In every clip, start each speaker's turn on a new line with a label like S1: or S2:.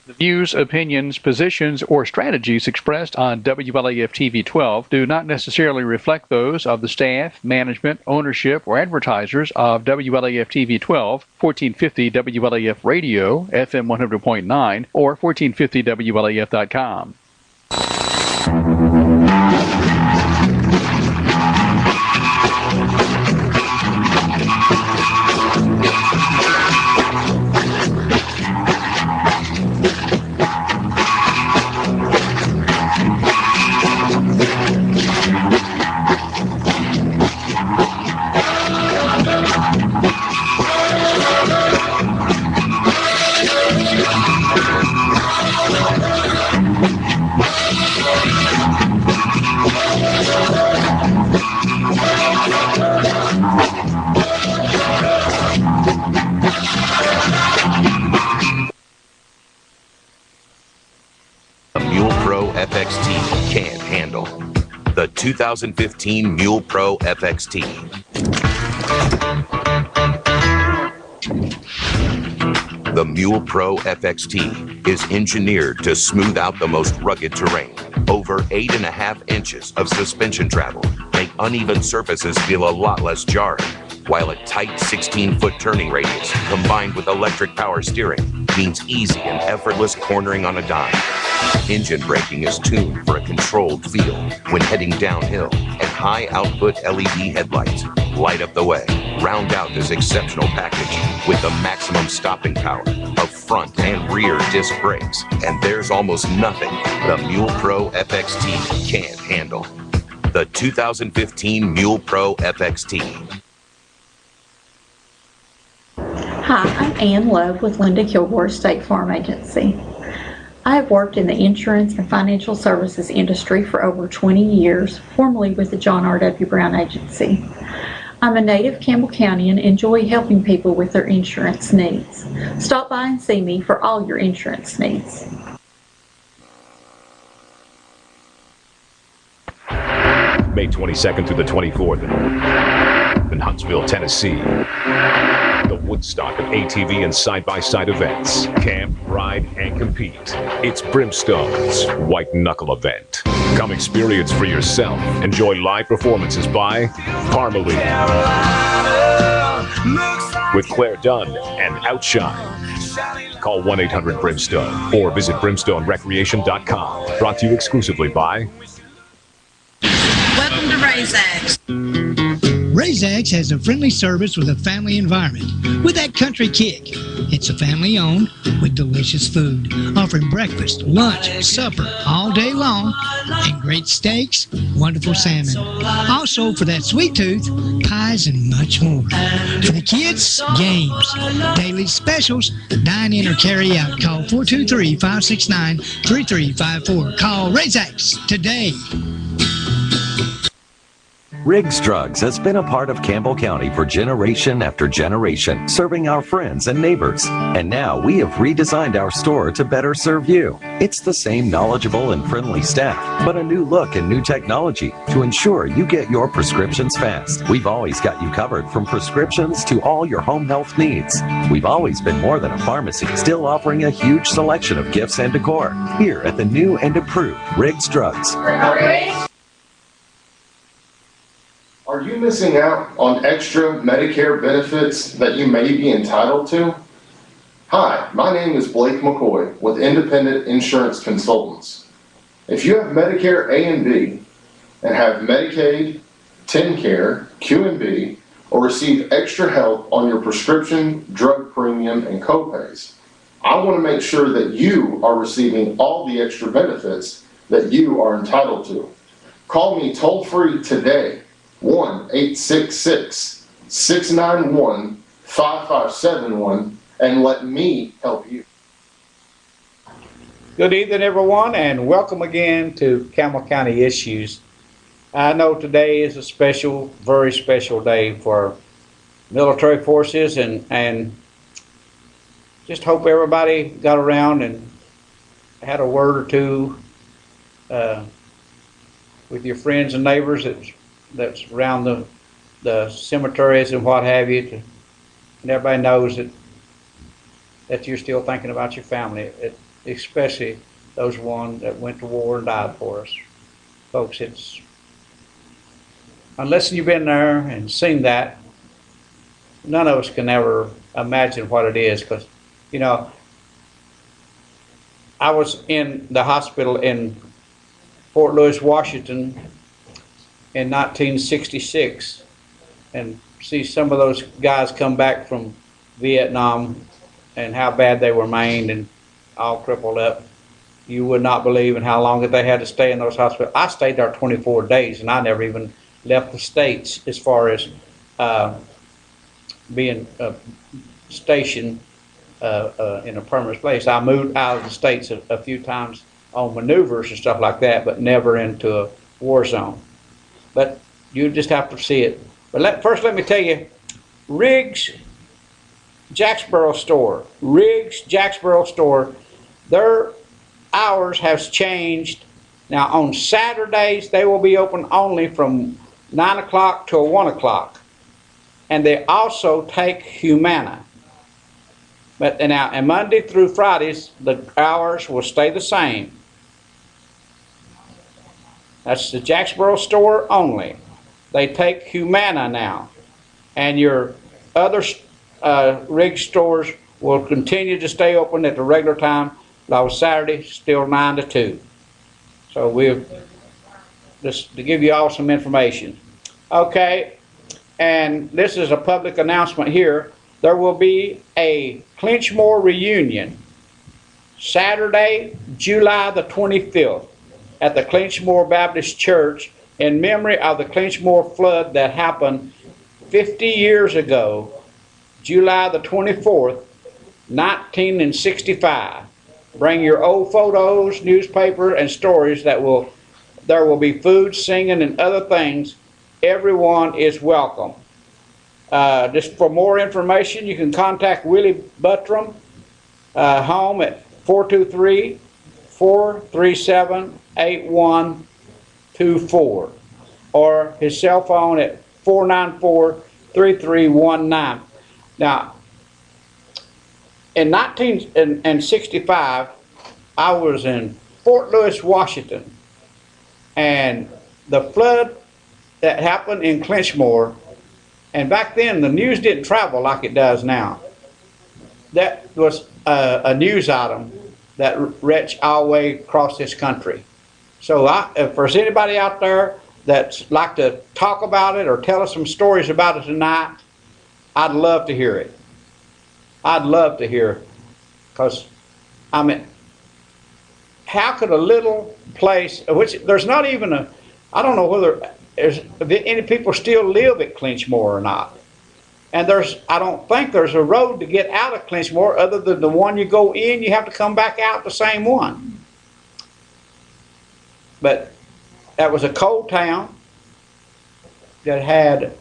S1: The views, opinions, positions, or strategies expressed on WLAF TV 12 do not necessarily reflect those of the staff, management, ownership, or advertisers of WLAF TV 12, 1450 WLAF Radio, FM 100.9, or 1450WLAF.com.
S2: FXT can't handle. The 2015 Mule Pro FXT. The Mule Pro FXT is engineered to smooth out the most rugged terrain. Over 8.5 inches of suspension travel make uneven surfaces feel a lot less jarring, while a tight 16-foot turning radius combined with electric power steering means easy and effortless cornering on a dime. Engine braking is tuned for a controlled feel when heading downhill, and high output LED headlights light up the way. Round out this exceptional package with the maximum stopping power of front and rear disc brakes, and there's almost nothing the Mule Pro FXT can't handle. The 2015 Mule Pro FXT.
S3: Hi, I'm Ann Love with Linda Kilgore State Farm Agency. I have worked in the insurance and financial services industry for over 20 years, formerly with the John R.W. Brown Agency. I'm a native Campbell County and enjoy helping people with their insurance needs. Stop by and see me for all your insurance needs.
S4: May 22nd through the 24th in Huntsville, Tennessee. The Woodstock of ATV and side-by-side events. Camp, ride, and compete. It's Brimstone's White Knuckle event. Come experience for yourself. Enjoy live performances by Parmalee, with Claire Dunn and Outshine. Call 1-800-BRIMSTONE or visit brimstonerecreation.com. Brought to you exclusively by...
S5: Welcome to Razax.
S6: Razax has a friendly service with a family environment with that country kick. It's a family owned with delicious food, offering breakfast, lunch, supper all day long, and great steaks, wonderful salmon. Also, for that sweet tooth, pies and much more. For the kids, games, daily specials, dine in or carry out. Call 423-569-3354. Call Razax today.
S7: Riggs Drugs has been a part of Campbell County for generation after generation, serving our friends and neighbors. And now we have redesigned our store to better serve you. It's the same knowledgeable and friendly staff, but a new look and new technology to ensure you get your prescriptions fast. We've always got you covered from prescriptions to all your home health needs. We've always been more than a pharmacy, still offering a huge selection of gifts and decor here at the new and improved Riggs Drugs.
S8: Are you missing out on extra Medicare benefits that you may be entitled to? Hi, my name is Blake McCoy with Independent Insurance Consultants. If you have Medicare A and B and have Medicaid, TennCare, Q&B, or receive extra help on your prescription, drug premium, and copays, I want to make sure that you are receiving all the extra benefits that you are entitled to. Call me toll-free today, 1-866-691-5571, and let me help you.
S9: Good evening, everyone, and welcome again to Campbell County Issues. I know today is a special, very special day for military forces, and just hope everybody got around and had a word or two with your friends and neighbors that's around the cemeteries and what have you, and everybody knows that you're still thinking about your family. especially those ones that went to war and died for us. Folks, it's, unless you've been there and seen that, none of us can ever imagine what it is, because, you know, I was in the hospital in Fort Lewis, Washington in 1966, and see some of those guys come back from Vietnam and how bad they were maimed and all crippled up. You would not believe in how long that they had to stay in those hospitals. I stayed there 24 days, and I never even left the States as far as being stationed in a permanent place. I moved out of the States a few times on maneuvers and stuff like that, but never into a war zone. But you just have to see it. But first let me tell you, Riggs Jacksboro store, their hours has changed. Now on Saturdays, they will be open only from 9 o'clock till 1 o'clock. And they also take Humana. But now, and Monday through Fridays, the hours will stay the same. That's the Jacksboro store only. They take Humana now. And your other Riggs stores will continue to stay open at the regular time. On Saturday, still 9 to 2. So we'll just to give you all some information. Okay, and this is a public announcement here. There will be a Clinchmore reunion Saturday, July the 25th at the Clinchmore Baptist Church in memory of the Clinchmore flood that happened 50 years ago, July the 24th, 1965. Bring your old photos, newspaper, and stories. There will be food, singing, and other things. Everyone is welcome. Just for more information, you can contact Willie Buttram, home at 423-437-8124, or his cell phone at 494-3319. Now, in 1965, I was in Fort Lewis, Washington, and the flood that happened in Clinchmore, and back then the news didn't travel like it does now. That was a news item that reached all the way across this country. So if there's anybody out there that's like to talk about it or tell us some stories about it tonight, I'd love to hear it. I'd love to hear, because, I mean, how could a little place, which there's not even I don't know whether any people still live at Clinchmore or not. And I don't think there's a road to get out of Clinchmore other than the one you go in, you have to come back out the same one. But that was a coal town that had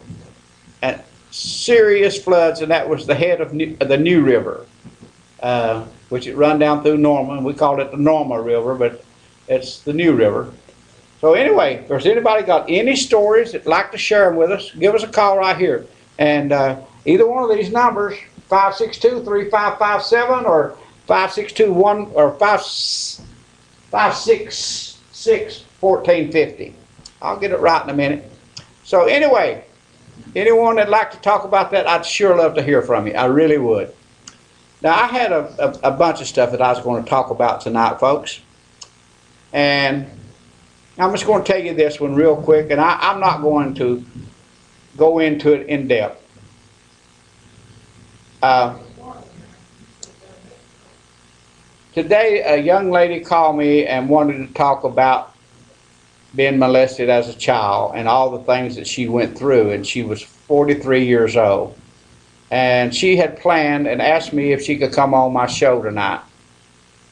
S9: serious floods, and that was the head of the New River, which it run down through Norma, and we called it the Norma River, but it's the New River. So anyway, if there's anybody got any stories that'd like to share them with us, give us a call right here. And either one of these numbers, 562-3557 or 562-1 or 566-1450. I'll get it right in a minute. So anyway, anyone that'd like to talk about that, I'd sure love to hear from you. I really would. Now, I had a bunch of stuff that I was going to talk about tonight, folks. And I'm just going to tell you this one real quick, and I'm not going to go into it in depth. Today, a young lady called me and wanted to talk about being molested as a child and all the things that she went through, and she was 43 years old. And she had planned and asked me if she could come on my show tonight.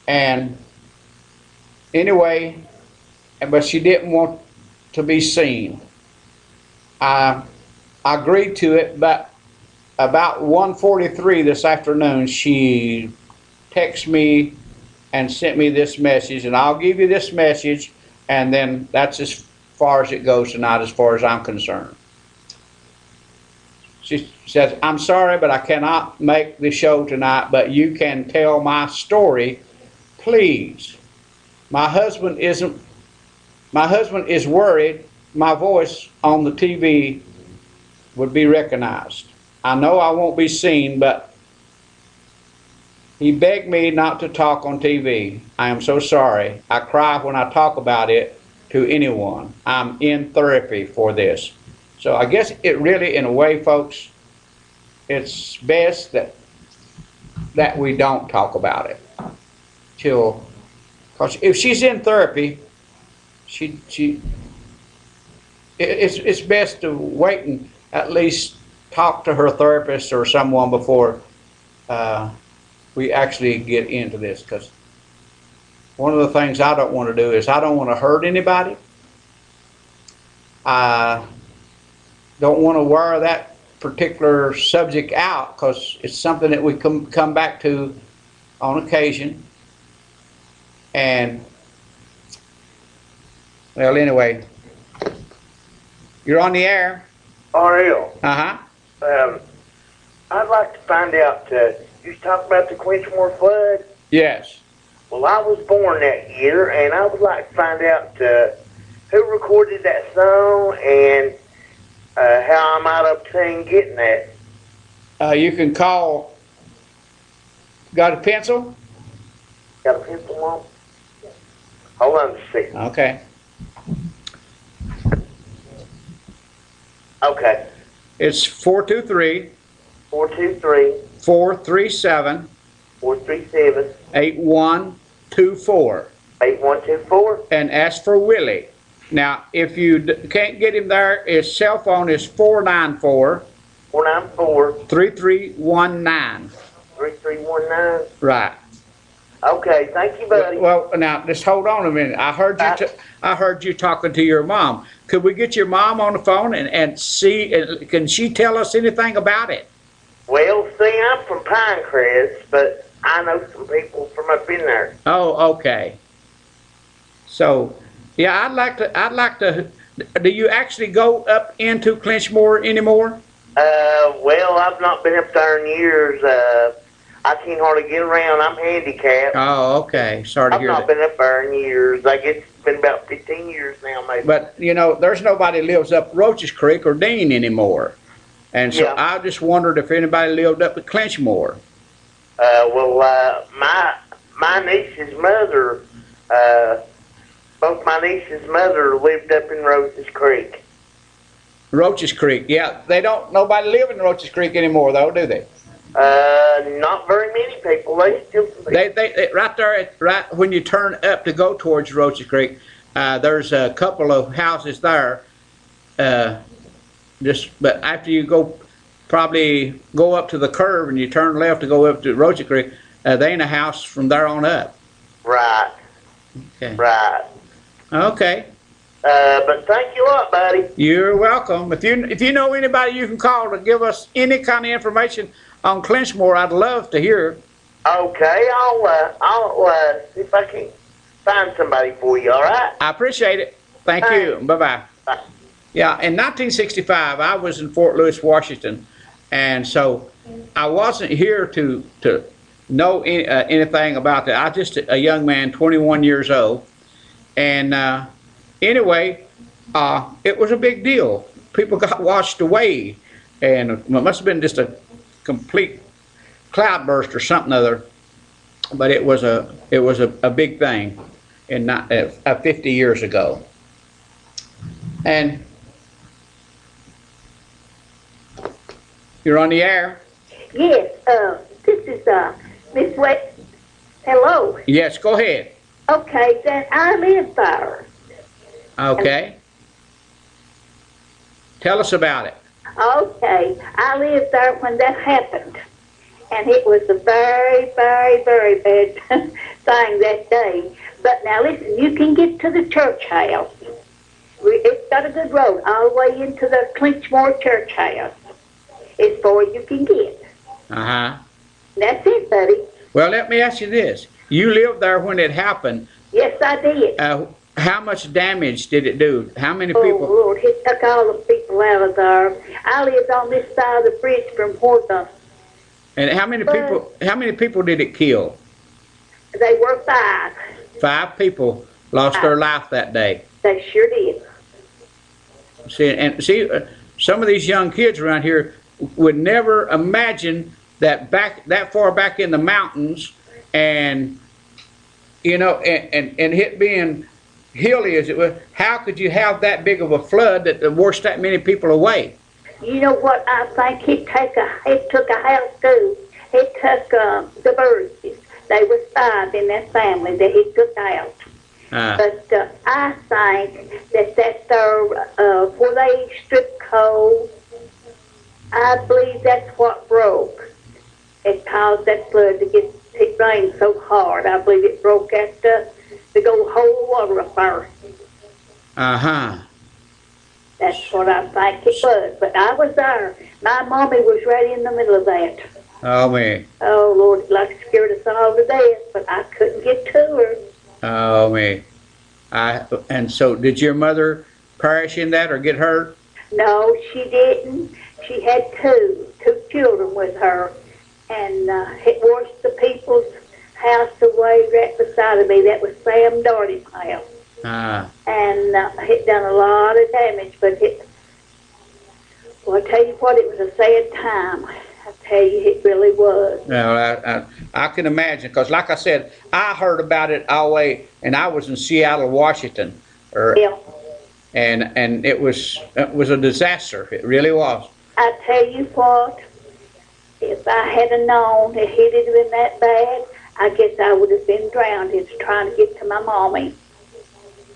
S9: And anyway, but she didn't want to be seen. I agreed to it, but about 1:43 this afternoon, she texted me and sent me this message, and I'll give you this message, and then that's as far as it goes tonight as far as I'm concerned. She says, "I'm sorry, but I cannot make the show tonight, but you can tell my story please, my husband is worried my voice on the TV would be recognized. I know I won't be seen, but he begged me not to talk on TV. I am so sorry. I cry when I talk about it to anyone. I'm in therapy for this. So I guess it really, in a way, folks, it's best that we don't talk about it till, because if she's in therapy, it's best to wait and at least talk to her therapist or someone before we actually get into this, because one of the things I don't want to do is I don't want to hurt anybody. I don't want to wear that particular subject out because it's something that we come back to on occasion. And, well, anyway, you're on the air.
S5: RL,
S9: Uh-huh.
S5: I'd like to find out, you talking about the Quenchmore flood?
S9: Yes.
S5: Well, I was born that year, and I would like to find out who recorded that song and how I might obtain getting that.
S9: You can call. Got a pencil?
S5: Got a pencil on? Hold on a second.
S9: Okay.
S5: Okay.
S9: It's 423
S5: 423
S9: 437
S5: 437
S9: 8124
S5: 8124.
S9: and ask for Willie. Now, if you can't get him there, his cell phone is 494
S5: 494
S9: 3319.
S5: 3319.
S9: Right.
S5: Okay, thank you, buddy.
S9: Well, now just hold on a minute. I heard you talking to your mom. Could we get your mom on the phone and see? Can she tell us anything about it?
S5: Well, see, I'm from Pinecrest, but I know some people from up in there.
S9: Oh, okay. So, yeah, I'd like to. Do you actually go up into Clinchmore anymore?
S5: Well, I've not been up there in years. I can't hardly get around. I'm handicapped.
S9: Oh, okay. Sorry to
S5: I've
S9: hear
S5: not
S9: that.
S5: been up there in years. I guess it's been about 15 years now, maybe.
S9: But you know, there's nobody lives up Roaches Creek or Dean anymore, and so
S5: Yeah.
S9: I just wondered if anybody lived up at Clinchmore.
S5: My niece's mother, both my niece's mother lived up in Rose's Creek.
S9: Roaches Creek, yeah. Nobody live in Roaches Creek anymore, though, do they?
S5: Not very many people. They still.
S9: They right there, right when you turn up to go towards Roaches Creek, there's a couple of houses there. But after you probably go up to the curve and you turn left to go up to Roaches Creek, they ain't a house from there on up.
S5: Right.
S9: Okay.
S5: Right.
S9: Okay.
S5: But thank you a lot, buddy.
S9: You're welcome. If you know anybody you can call to give us any kind of information on Clinchmore, I'd love to hear.
S5: Okay, I'll see if I can find somebody for you. All right.
S9: I appreciate it. Thank you. Bye-bye.
S5: Bye.
S9: Yeah, in 1965, I was in Fort Lewis, Washington, and so I wasn't here to know anything about that. I was just a young man, 21 years old, and anyway, it was a big deal. People got washed away, and it must have been just a complete cloudburst or something other. But it was a big thing, 50 years ago. And you're on the air.
S10: Yes, this is Miss West. Hello.
S9: Yes, go ahead.
S10: Okay, then I live there.
S9: Okay. Tell us about it.
S10: Okay, I lived there when that happened, and it was a very, very, very bad thing that day. But now listen, you can get to the church house. It's got a good road all the way into the Clinchmore church house. As far as you can get.
S9: Uh-huh.
S10: That's it, buddy.
S9: Well, let me ask you this. You lived there when it happened.
S10: Yes, I did.
S9: How much damage did it do? How many
S10: Oh,
S9: people?
S10: Lord, it took all the people out of there. I lived on this side of the bridge from where the
S9: And how many people did it kill?
S10: They were 5.
S9: 5 people lost their life that day.
S10: They sure did.
S9: See, some of these young kids around here would never imagine that that far back in the mountains, and and it being hilly as it was, how could you have that big of a flood that washed that many people away?
S10: You know what I think? It took a house too. It took the Burges. They was 5 in that family that he took out. But I think that's their, where they stripped coal, I believe that's what broke. It caused that flood it rained so hard. I believe it broke that big old hole of water up there. That's what I think it was. But I was there. My mommy was right in the middle of that.
S9: Oh, man.
S10: Oh, Lord, it like scared us all to death, but I couldn't get to her.
S9: Oh, man. And so did your mother perish in that or get hurt?
S10: No, she didn't. She had two children with her, and it washed the people's house away right beside of me. That was Sam Darty's house. And it done a lot of damage, but well, I tell you what, it was a sad time. I tell you, it really was.
S9: No, I can imagine, because like I said, I heard about it all the way, and I was in Seattle, Washington.
S10: Yeah.
S9: And it was a disaster. It really was.
S10: I tell you what, if I had known it had been that bad, I guess I would have been drowned. It's trying to get to my mommy.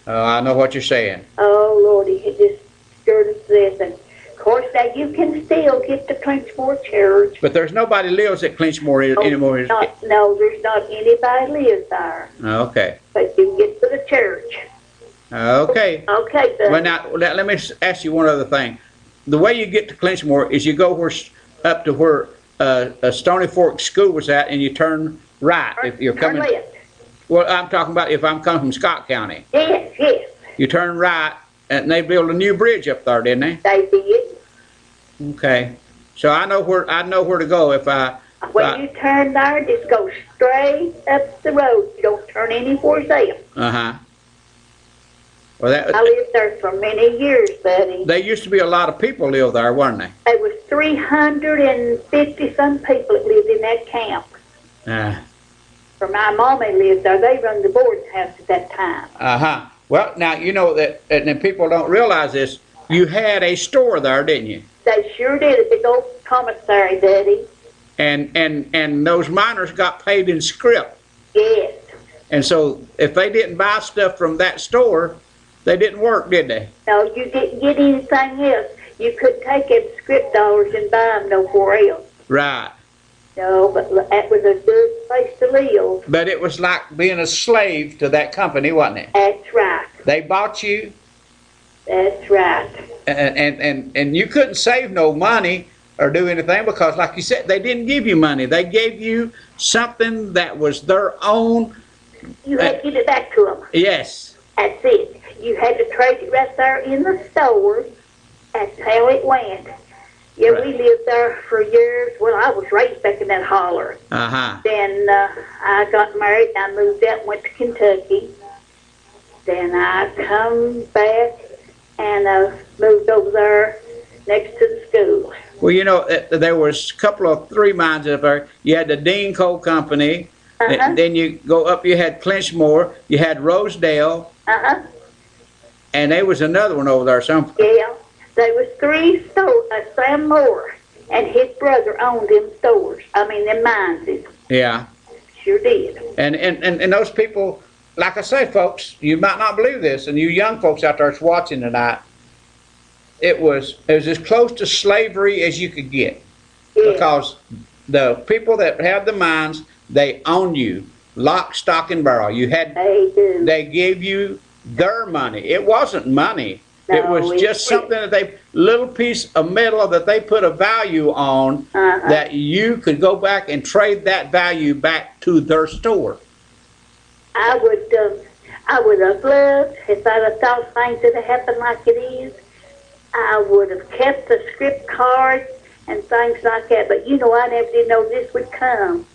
S9: I know what you're saying.
S10: Oh, Lordy, it just scared us to death. And of course, now you can still get to Clinchmore Church.
S9: But there's nobody lives at Clinchmore anymore.
S10: No, there's not anybody lives there.
S9: Okay.
S10: But you can get to the church.
S9: Okay.
S10: Okay, buddy.
S9: Well, now, let me ask you one other thing. The way you get to Clinchmore is you go up to where Stony Fork School was at, and you turn right if you're coming.
S10: Turn left.
S9: Well, I'm talking about if I'm coming from Scott County.
S10: Yes, yes.
S9: You turn right, and they built a new bridge up there, didn't they?
S10: They did.
S9: Okay. So I know where to go if I.
S10: When you turn there, just go straight up the road. Don't turn anywhere else.
S9: Well,
S10: I lived there for many years, buddy.
S9: There used to be a lot of people live there, weren't they?
S10: There was 350 some people that lived in that camp. For my mommy lived there. They run the boarding house at that time.
S9: Well, now you know that, and people don't realize this. You had a store there, didn't you?
S10: They sure did. A big old commissary, Daddy.
S9: And those miners got paid in scrip.
S10: Yes.
S9: And so if they didn't buy stuff from that store, they didn't work, did they?
S10: No, you didn't get anything else. You couldn't take them script dollars and buy them nowhere else.
S9: Right.
S10: No, but that was a good place to live.
S9: But it was like being a slave to that company, wasn't it?
S10: That's right.
S9: They bought you.
S10: That's right.
S9: And you couldn't save no money or do anything because, like you said, they didn't give you money. They gave you something that was their own.
S10: You had to give it back to them.
S9: Yes.
S10: That's it. You had to trade it right there in the store. That's how it went. Yeah, right. We lived there for years. Well, I was raised back in that holler. Then I got married and I moved out and went to Kentucky. Then I come back and moved over there next to the school.
S9: Well, you know, there was a couple of 3 mines up there. You had the Dean Coal Company. Then you go up, you had Clinchmore. You had Rosedale. And there was another one over there somewhere.
S10: Yeah. There was 3 stores. Sam Moore and his brother owned them stores. I mean, them mines.
S9: Yeah.
S10: Sure did.
S9: And those people, like I say, folks, you might not believe this, and you young folks out there that's watching tonight, it was as close to slavery as you could get. Yeah. Because the people that had the mines, they owned you, lock, stock, and barrel. You had.
S10: They do.
S9: They gave you their money. It wasn't money. No, it was just something that little piece of metal that they put a value on that you could go back and trade that value back to their store.
S10: I would have loved, if I'd have thought things would have happened like it is, I would have kept the script cards and things like that. But you know, I never did know this would come.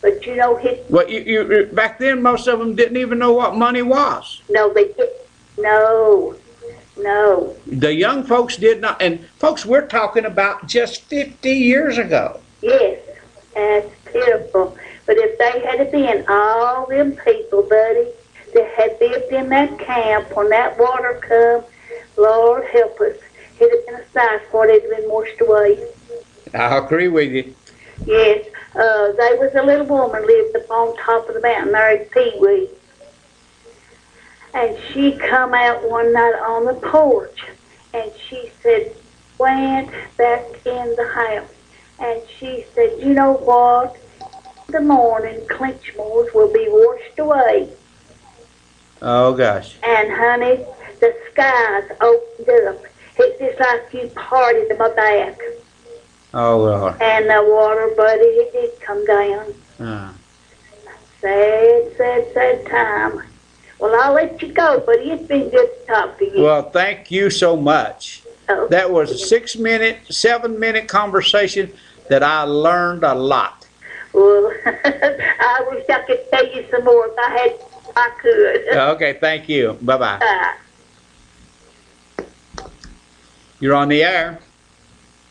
S10: But you know,
S9: Well, back then, most of them didn't even know what money was.
S10: no, they did. No.
S9: The young folks did not, and folks, we're talking about just 50 years ago.
S10: Yes, that's pitiful. But if they had been all them people, buddy, that had lived in that camp when that water come, Lord help us, it'd have been a size for it, it'd have been washed away.
S9: I agree with you.
S10: Yes, there was a little woman lived up on top of the mountain there at Pee-wee. And she come out one night on the porch, and she said, went back in the house. And she said, you know what? In the morning, Clinchmore's will be washed away.
S9: Oh, gosh.
S10: And, honey, the skies opened up. It's just like you parted in my back.
S9: Oh, Lord.
S10: And the water, buddy, it did come down. Sad time. Well, I'll let you go, buddy. It's been good to talk to you.
S9: Well, thank you so much.
S10: Oh.
S9: That was a 7-minute conversation that I learned a lot.
S10: Well, I wish I could tell you some more. If I could.
S9: Okay, thank you. Bye-bye.
S10: Bye.
S9: You're on the air.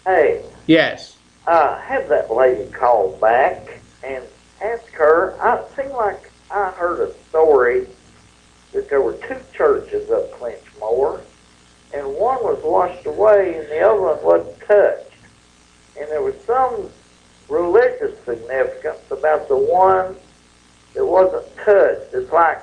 S5: Hey,
S9: Yes.
S5: have that lady call back and ask her. It seemed like I heard a story that there were 2 churches up Clinchmore, and one was washed away and the other one wasn't touched. And there was some religious significance about the one that wasn't touched. It's like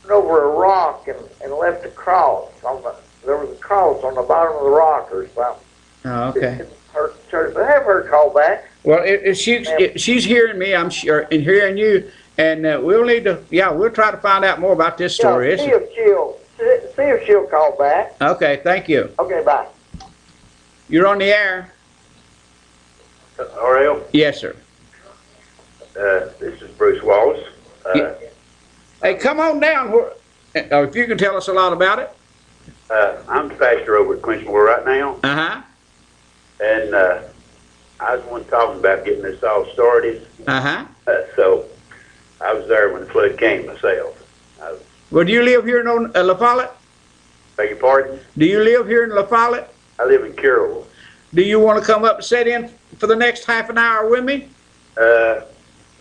S5: went over a rock and left a cross on the. There was a cross on the bottom of the rock or something.
S9: Oh, okay.
S5: Her church, but have her call back.
S9: Well, if she's hearing me, I'm sure, and hearing you, and we'll need to, we'll try to find out more about this story.
S5: Yeah, see if she'll call back.
S9: Okay, thank you.
S5: Okay, bye.
S9: You're on the air.
S11: RL,
S9: Yes, sir.
S11: this is Bruce Wallace.
S9: Hey, come on down. If you can tell us a lot about it.
S11: I'm the pastor over at Clinchmore right now,
S9: Uh-huh.
S11: and I was one talking about getting this all started.
S9: Uh-huh.
S11: So I was there when the flood came myself.
S9: Well, do you live here in La Follette?
S11: Beg your pardon?
S9: Do you live here in La Follette?
S11: I live in Carroll.
S9: Do you want to come up and sit in for the next half an hour with me?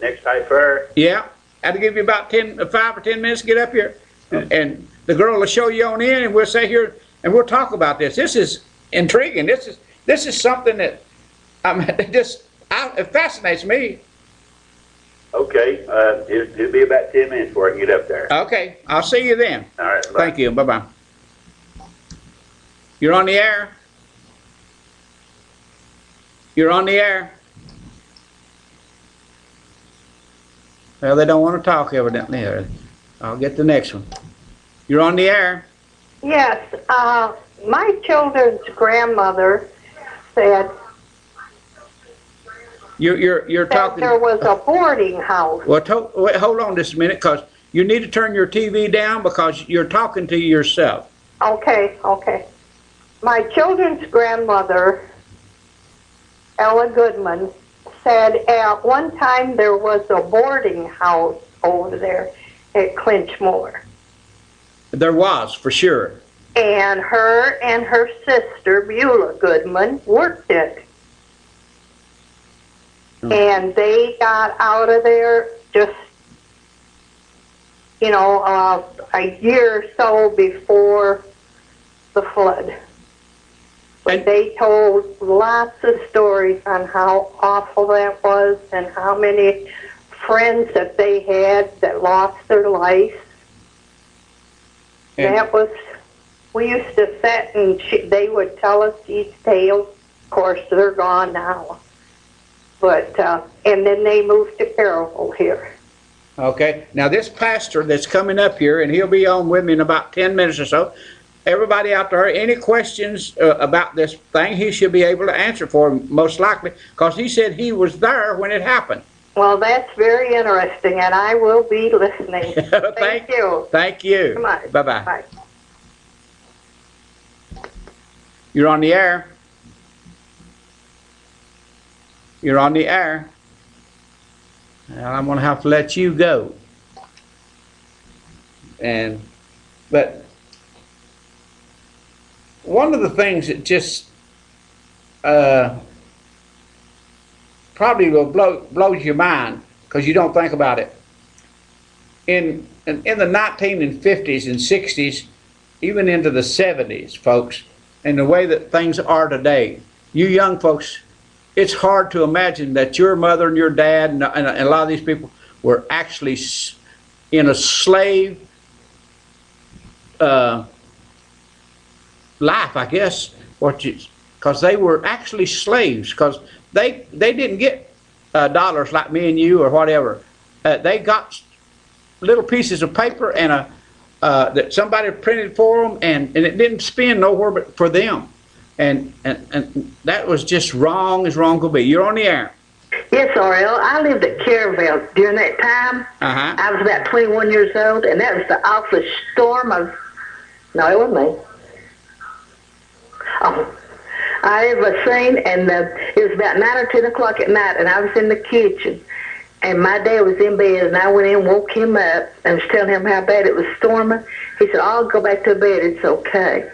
S11: Next high fair.
S9: Yeah. That'll give you about 5 or 10 minutes to get up here. And the girl will show you on in, and we'll sit here and we'll talk about this. This is intriguing. This is something that it fascinates me.
S11: Okay, it'll be about 10 minutes before I can get up there.
S9: Okay, I'll see you then.
S11: All right, bye.
S9: Thank you. Bye-bye. You're on the air. You're on the air. Well, they don't want to talk evidently. I'll get the next one. You're on the air.
S12: Yes, my children's grandmother said
S9: You're
S12: that
S9: talking.
S12: there was a boarding house.
S9: Well, wait, hold on just a minute, because you need to turn your TV down because you're talking to yourself.
S12: Okay. My children's grandmother, Ella Goodman, said at one time there was a boarding house over there at Clinchmore.
S9: There was, for sure.
S12: And her sister, Beulah Goodman, worked it. And they got out of there just, a year or so before the flood. But they told lots of stories on how awful that was and how many friends that they had that lost their life. That was, we used to sit and they would tell us these tales. Of course, they're gone now. But, and then they moved to Carroll here.
S9: Okay. Now, this pastor that's coming up here, and he'll be on with me in about 10 minutes or so, everybody out there, any questions about this thing, he should be able to answer for them, most likely, because he said he was there when it happened.
S12: Well, that's very interesting, and I will be listening. Thank you.
S9: Thank you.
S12: Come on.
S9: Bye-bye.
S12: Bye.
S9: You're on the air. You're on the air. And I'm gonna have to let you go. But one of the things that just probably will blows your mind because you don't think about it. In the 1950s and 60s, even into the 70s, folks, and the way that things are today, you young folks, it's hard to imagine that your mother and your dad and a lot of these people were actually in a slave life, I guess, because they were actually slaves, because they didn't get dollars like me and you or whatever. They got little pieces of paper and that somebody printed for them, and it didn't spend nowhere but for them. And that was just wrong as wrong could be. You're on the air.
S12: Yes, Ariel. I lived at Caravel during that time. I was about 21 years old, and that was the awfulest storm of... No, it wasn't me. Oh, I ever seen, and it was about 9 or 10 o'clock at night, and I was in the kitchen, and my dad was in bed, and I went in, woke him up, and was telling him how bad it was storming. He said, "I'll go back to bed, it's okay."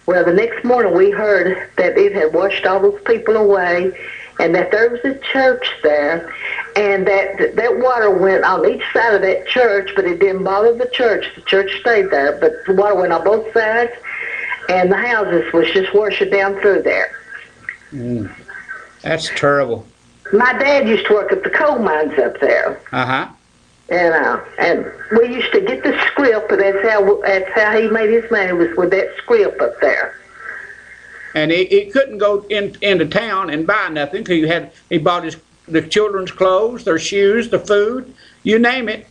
S12: Well, the next morning we heard that it had washed all those people away, and that there was a church there, and that water went on each side of that church, but it didn't bother the church. The church stayed there, but the water went on both sides, and the houses was just washing down through there.
S9: That's terrible.
S12: My dad used to work at the coal mines up there. And we used to get the script, but that's how he made his money, was with that script up there.
S9: And he couldn't go into town and buy nothing because he bought the children's clothes, their shoes, the food, you name it,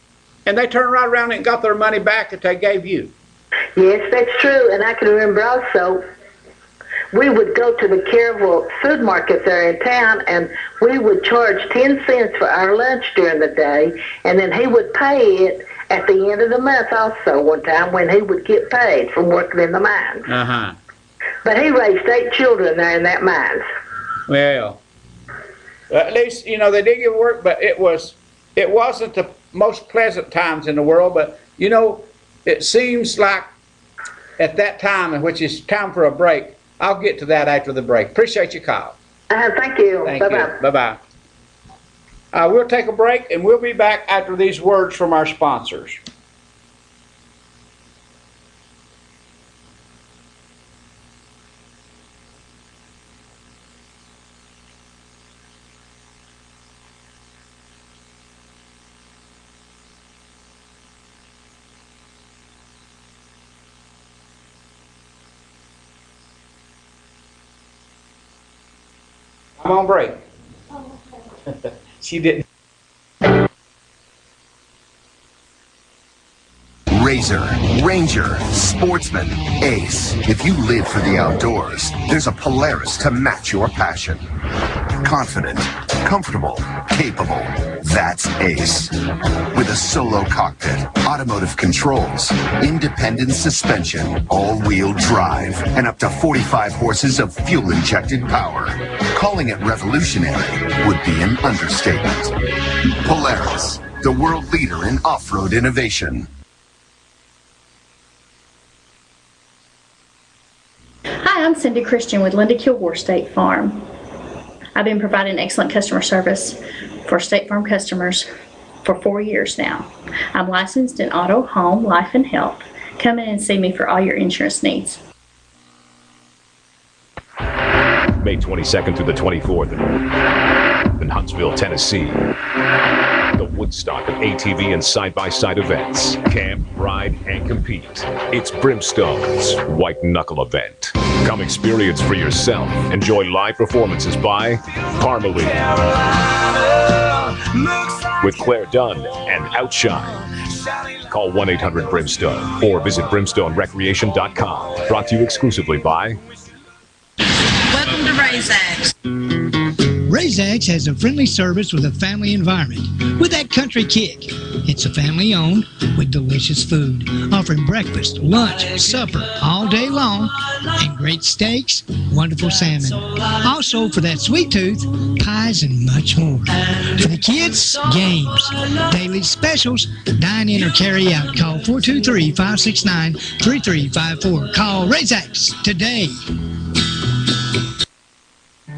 S9: and they turned right around and got their money back that they gave you.
S12: Yes, that's true. And I can remember also, we would go to the Caravel food market there in town, and we would charge 10 cents for our lunch during the day, and then he would pay it at the end of the month also one time when he would get paid from working in the mines. But he raised 8 children there in that mines.
S9: Well, at least, they did give work, but it wasn't the most pleasant times in the world, but, it seems like at that time, which is time for a break, I'll get to that after the break. Appreciate your call.
S12: Thank you.
S9: Thank
S12: Bye-bye.
S9: you. Bye-bye. We'll take a break, and we'll be back after these words from our sponsors. I'm on break. She didn't.
S13: Razor, Ranger, Sportsman, Ace. If you live for the outdoors, there's a Polaris to match your passion. Confident, comfortable, capable. That's Ace. With a solo cockpit, automotive controls, independent suspension, all-wheel drive, and up to 45 horses of fuel-injected power. Calling it revolutionary would be an understatement. Polaris, the world leader in off-road innovation.
S3: Hi, I'm Cindy Christian with Linda Kilgore State Farm. I've been providing excellent customer service for State Farm customers for 4 years now. I'm licensed in auto, home, life, and health. Come in and see me for all your insurance needs.
S4: May 22nd through the 24th in Huntsville, Tennessee. The Woodstock of ATV and side-by-side events. Camp, ride, and compete. It's Brimstone's White Knuckle event. Come experience for yourself. Enjoy live performances by Parmalee, with Claire Dunn and Outshine. Call 1-800-BRIMSTONE or visit brimstonerecreation.com. Brought to you exclusively by
S14: Welcome to Razax.
S6: Razax has a friendly service with a family environment with that country kick. It's a family owned with delicious food, offering breakfast, lunch, supper all day long, and great steaks, wonderful salmon. Also, for that sweet tooth, pies and much more. For the kids, games, daily specials, dine in or carry out. Call 423-569-3354. Call Razax today.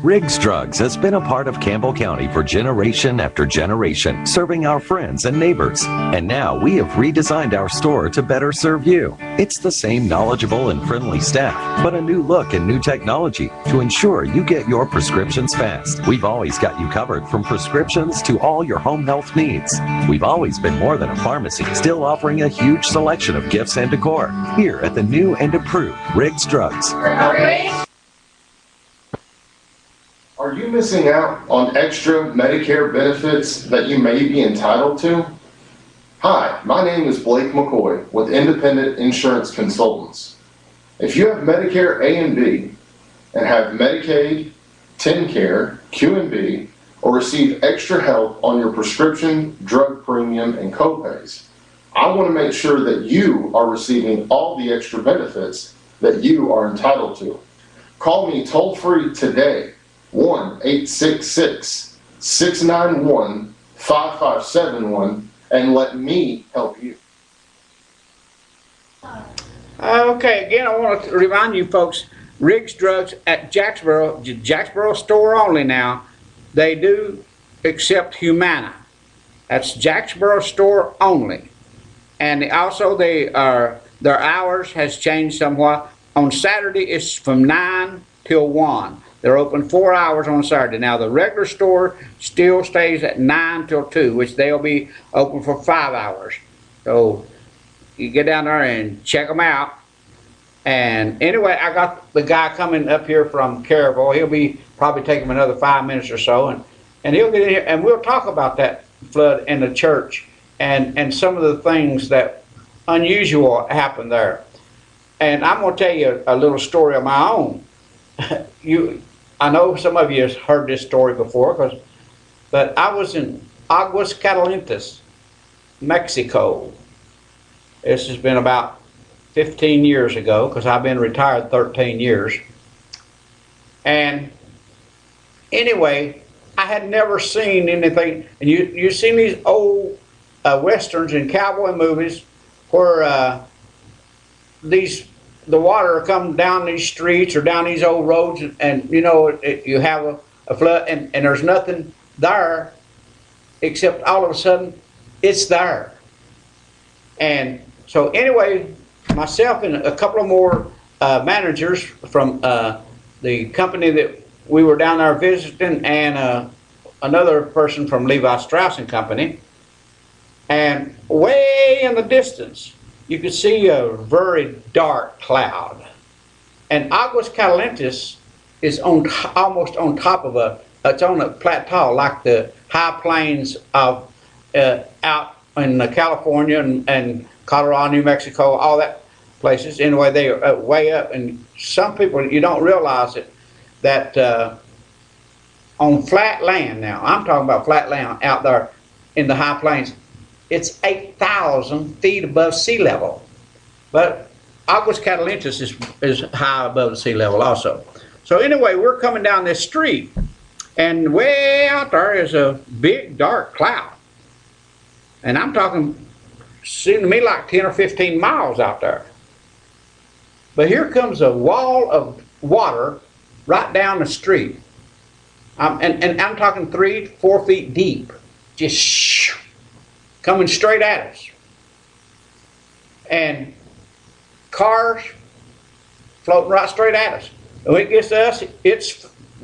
S7: Riggs Drugs has been a part of Campbell County for generation after generation, serving our friends and neighbors. And now we have redesigned our store to better serve you. It's the same knowledgeable and friendly staff, but a new look and new technology to ensure you get your prescriptions fast. We've always got you covered from prescriptions to all your home health needs. We've always been more than a pharmacy, still offering a huge selection of gifts and decor. Here at the new and improved Riggs Drugs.
S8: Are you missing out on extra Medicare benefits that you may be entitled to? Hi, my name is Blake McCoy with Independent Insurance Consultants. If you have Medicare A and B and have Medicaid, TennCare, Q&B, or receive extra help on your prescription, drug premium, and copays, I want to make sure that you are receiving all the extra benefits that you are entitled to. Call me toll-free today, 1-866-691-5571, and let me help you.
S9: Okay, again, I want to remind you folks, Riggs Drugs at Jacksboro store only now. They do accept Humana. That's Jacksboro store only. And also their hours has changed somewhat. On Saturday, it's from 9 till 1. They're open 4 hours on Saturday. Now, the regular store still stays at 9 till 2, which they'll be open for 5 hours. So you get down there and check them out. And anyway, I got the guy coming up here from Caryville. He'll be probably taking another 5 minutes or so. And he'll get in here, and we'll talk about that flood in the church and some of the things that unusual happened there. And I'm going to tell you a little story of my own. I know some of you have heard this story before, but I was in Aguas Calientes, Mexico. This has been about 15 years ago, because I've been retired 13 years. And anyway, I had never seen anything. And you've seen these old westerns and cowboy movies where the water come down these streets or down these old roads, and you know, you have a flood, and there's nothing there except all of a sudden it's there. And so anyway, myself and a couple of more managers from the company that we were down there visiting, and another person from Levi Strauss and Company, and way in the distance you could see a very dark cloud. And Aguas Calientes is almost on top of it's on a plateau like the high plains of out in California and Colorado, New Mexico, all that places. Anyway, they are way up, and some people, you don't realize it, that on flat land now, I'm talking about flat land out there in the high plains, it's 8,000 feet above sea level. But Aguas Calientes is high above the sea level also. So anyway, we're coming down this street, and way out there is a big dark cloud. And I'm talking, seemed to me like 10 or 15 miles out there. But here comes a wall of water right down the street. And I'm talking 3-4 feet deep, just coming straight at us. And cars floating right straight at us. And when it gets to us,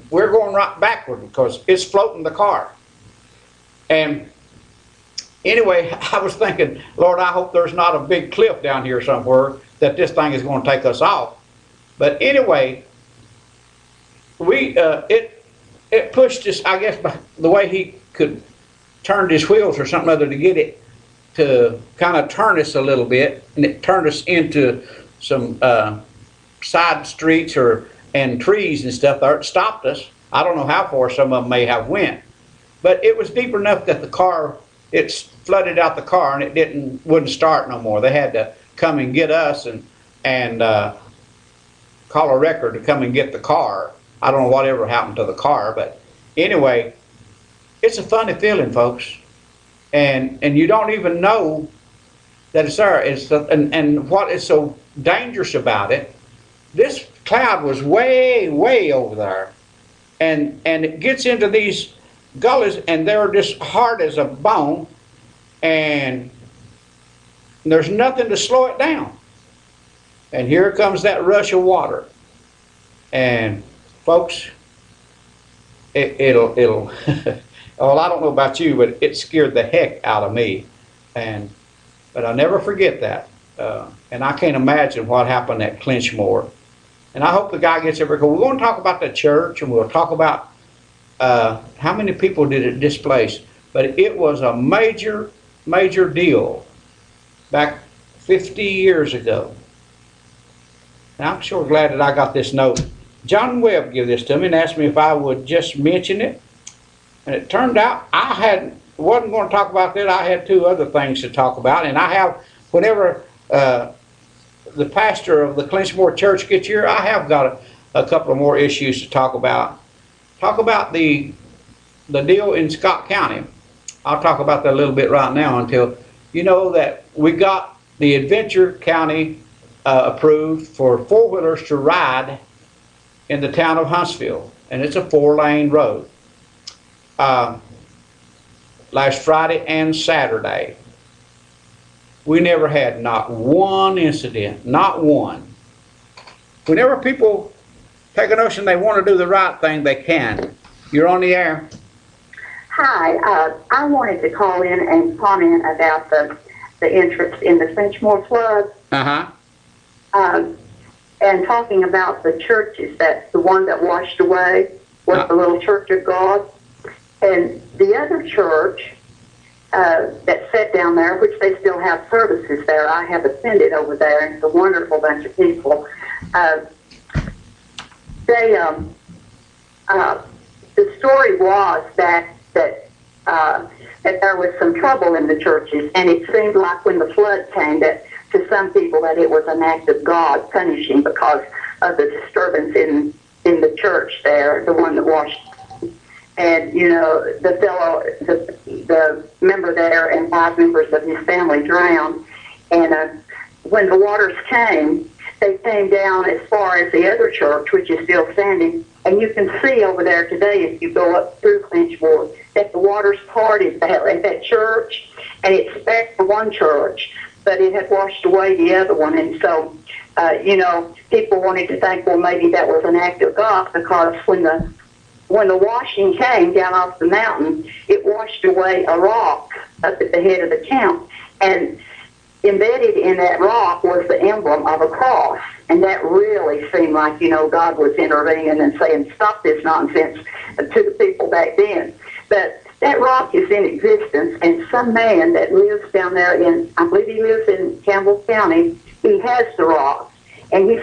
S9: we're going right backward because it's floating the car. And anyway, I was thinking, Lord, I hope there's not a big cliff down here somewhere that this thing is going to take us off. But anyway, it pushed us, I guess, by the way he could turn his wheels or something other to get it to kind of turn us a little bit, and it turned us into some side streets and trees and stuff there. It stopped us, I don't know how far some of them may have went, but it was deep enough that the car, it flooded out the car and it wouldn't start no more. They had to come and get us and call a record to come and get the car. I don't know whatever happened to the car, but anyway, it's a funny feeling, folks. And you don't even know that it's there. And what is so dangerous about it, this cloud was way, way over there. And it gets into these gullies and they're just hard as a bone and there's nothing to slow it down. And here comes that rush of water. And folks, it'll well, I don't know about you, but it scared the heck out of me. But I'll never forget that. And I can't imagine what happened at Clinchmore. And I hope the guy gets everywhere. We're going to talk about the church and we'll talk about how many people did it displace. But it was a major, major deal back 50 years ago. And I'm sure glad that I got this note. John Webb gave this to me and asked me if I would just mention it. And it turned out I wasn't going to talk about that. I had two other things to talk about. And I have, whenever the pastor of the Clinchmore Church gets here, I have got a couple of more issues to talk about. Talk about the deal in Scott County. I'll talk about that a little bit right now until you know that we got the Adventure County approved for four-wheelers to ride in the town of Huntsville, and it's a 4-lane road. Last Friday and Saturday, we never had not one incident, not one. Whenever people take a notion they want to do the right thing, they can. You're on the air.
S12: Hi, I wanted to call in and comment about the interest in the Clinchmore flood. And talking about the churches, that the one that washed away was the Little Church of God. And the other church that sat down there, which they still have services there, I have attended over there, and it's a wonderful bunch of people. The story was that there was some trouble in the churches, and it seemed like when the flood came that to some people that it was an act of God punishing because of the disturbance in the church there, the one that washed. And, you know, the member there and 5 members of his family drowned. And when the waters came, they came down as far as the other church, which is still standing. And you can see over there today, if you go up through Clinchmore, that the waters parted at that church. And it spared the one church, but it had washed away the other one. And so, you know, people wanted to think, well, maybe that was an act of God, because when the washing came down off the mountain, it washed away a rock up at the head of the camp. And embedded in that rock was the emblem of a cross. And that really seemed like, you know, God was intervening and saying, stop this nonsense to the people back then. But that rock is in existence, and some man that lives down there I believe he lives in Campbell County, he has the rock. And he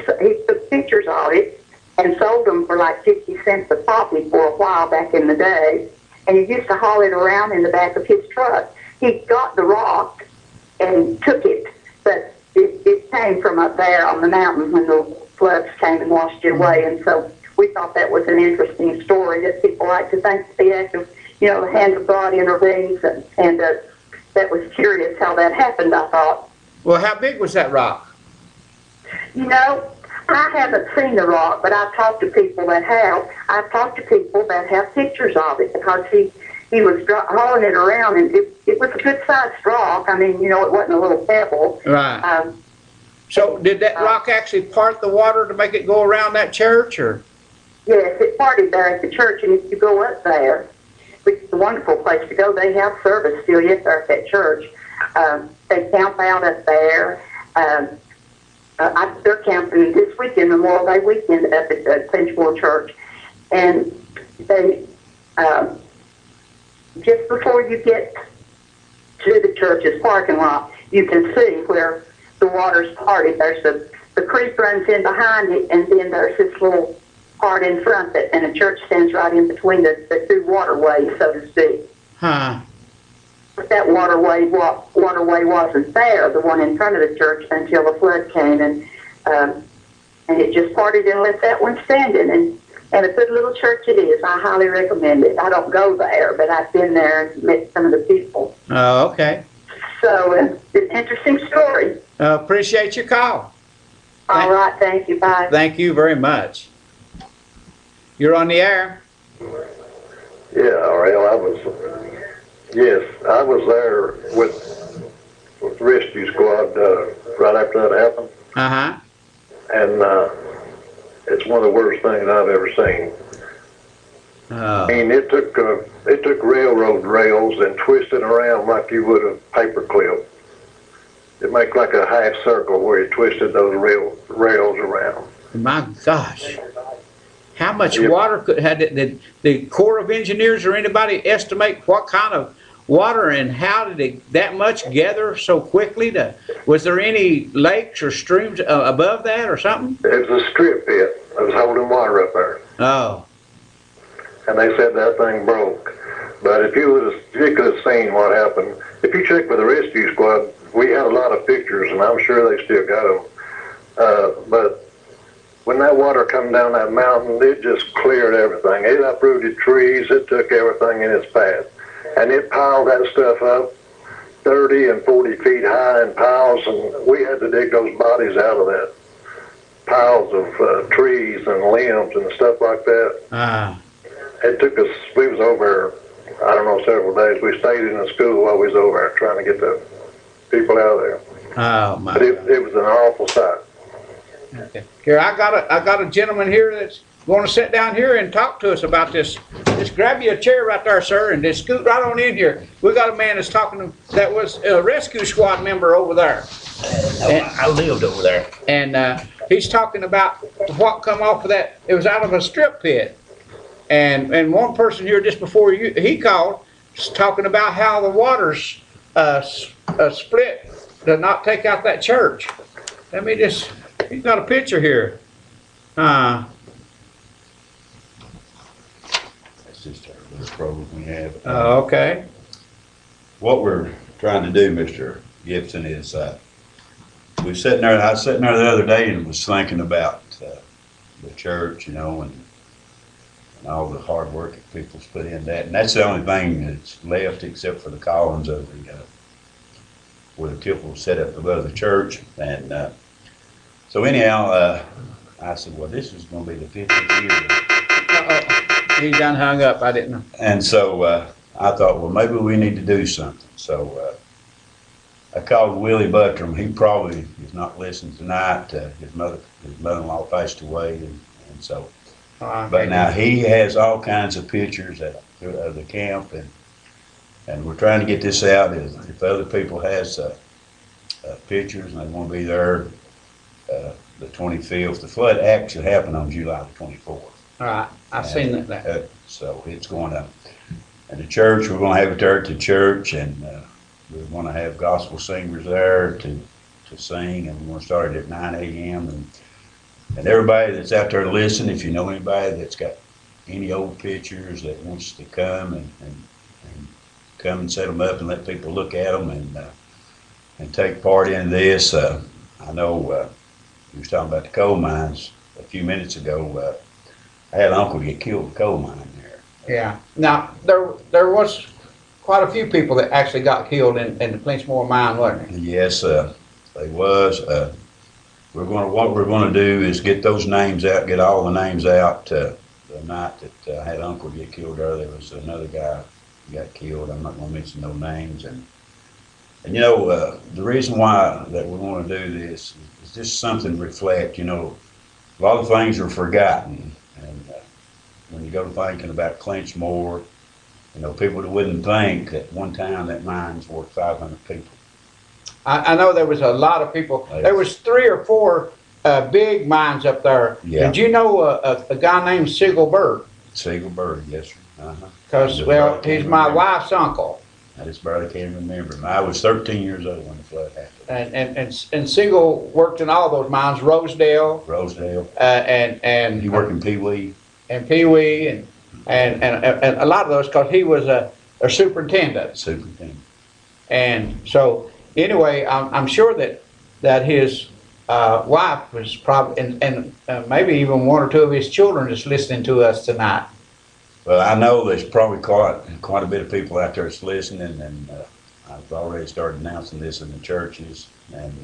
S12: took pictures of it and sold them for like 50 cents a pop for a while back in the day. And he used to haul it around in the back of his truck. He got the rock and took it, but it came from up there on the mountain when the floods came and washed it away. And so we thought that was an interesting story that people like to think the act of, you know, the hand of God intervenes, and that was curious how that happened, I thought.
S9: Well, how big was that rock?
S12: You know, I haven't seen the rock, but I've talked to people that have. I've talked to people that have pictures of it, because he was hauling it around, and it was a good-sized rock. I mean, you know, it wasn't a little pebble.
S9: Right. So did that rock actually part the water to make it go around that church, or?
S12: Yes, it parted there at the church, and if you go up there, which is a wonderful place to go, they have service still yet there at that church. They camp out up there. They're camping this weekend, Memorial Day weekend, up at the Clinchmore Church. And they, just before you get to the church's parking lot, you can see where the water's parted. There's the creek runs in behind it, and then there's this little part in front that, and a church stands right in between the two waterways, so to speak.
S9: Huh.
S12: But that waterway wasn't there, the one in front of the church, until the flood came, and it just parted and left that one standing. And a good little church it is. I highly recommend it. I don't go there, but I've been there and met some of the people.
S9: Oh, okay.
S12: So it's an interesting story.
S9: Appreciate your call.
S12: All right, thank you. Bye.
S9: Thank you very much. You're on the air.
S14: Yeah, Ariel, yes, I was there with the rescue squad right after that happened.
S9: Uh-huh.
S14: And it's one of the worst things I've ever seen. I mean, it took railroad rails and twisted around like you would a paper clip. It makes like a half circle where you twisted those rails around.
S9: My gosh. How much water did the Corps of Engineers or anybody estimate what kind of water and how did it that much gather so quickly? Was there any lakes or streams above that or something?
S14: It was a strip pit that was holding water up there.
S9: Oh.
S14: And they said that thing broke. But if you could have seen what happened, if you check with the rescue squad, we had a lot of pictures, and I'm sure they still got them. But when that water come down that mountain, it just cleared everything. It uprooted trees. It took everything in its path. And it piled that stuff up 30 and 40 feet high in piles, and we had to dig those bodies out of that. Piles of trees and limbs and stuff like that. It took us, we was over, I don't know, several days. We stayed in the school while we was over there trying to get the people out of there.
S9: Oh, my
S14: But it was an awful sight.
S9: Okay. Here, I got a gentleman here that's going to sit down here and talk to us about this. Just grab you a chair right there, sir, and just scoot right on in here. We got a man that's talking that was a rescue squad member over there.
S15: I lived over there.
S9: And he's talking about what come off of that. It was out of a strip pit. And one person here just before he called was talking about how the water's split to not take out that church. Let me just, he's got a picture here.
S15: That's just our little program we have.
S9: Okay.
S15: What we're trying to do, Mr. Gibson, is I was sitting there the other day and was thinking about the church, and all the hard work that people's put in that. And that's the only thing that's left except for the columns of where the temple was set up above the church. And so anyhow, I said, well, this is going to be the 50th year.
S9: He done hung up. I didn't know.
S15: And so I thought, well, maybe we need to do something. So I called Willie Buttram. He probably is not listening tonight. His mother-in-law passed away, and so. But now he has all kinds of pictures of the camp, and we're trying to get this out. If other people has pictures and they want to be there, the 25th. The flood actually happened on July the 24th.
S9: All right, I've seen that.
S15: So it's going up. And the church, we're going to have it there at the church, and we want to have gospel singers there to sing, and we're going to start it at 9 a.m. And everybody that's out there listening, if you know anybody that's got any old pictures that wants to come and come and set them up and let people look at them and take part in this. I know we was talking about the coal mines a few minutes ago. I had an uncle get killed in a coal mine there.
S9: Yeah. Now there was quite a few people that actually got killed in the Clinchmore mine, wasn't there?
S15: Yes, they was. What we're going to do is get those names out, get all the names out. The night that I had uncle get killed there was another guy who got killed. I'm not going to mention no names. And the reason why that we want to do this is just something to reflect. A lot of things are forgotten. And when you go thinking about Clinchmore, people that wouldn't think that one time that mine's worth 500 people.
S9: I know there was a lot of people. There was 3 or 4 big mines up there.
S15: Yeah.
S9: Did you know a guy named Sigel Bird?
S15: Sigel Bird, yes, sir. Uh-huh.
S9: Because, he's my wife's uncle.
S15: I just barely can remember. I was 13 years old when the flood happened.
S9: And Siegel worked in all those mines, Rosedale, and
S15: He worked in Pee Wee.
S9: and Pee Wee and a lot of those, because he was a superintendent.
S15: Superintendent.
S9: And so, anyway, I'm sure that his wife was probably, and maybe even one or two of his children is listening to us tonight.
S15: Well, I know there's probably quite a bit of people out there that's listening, and I've already started announcing this in the churches. And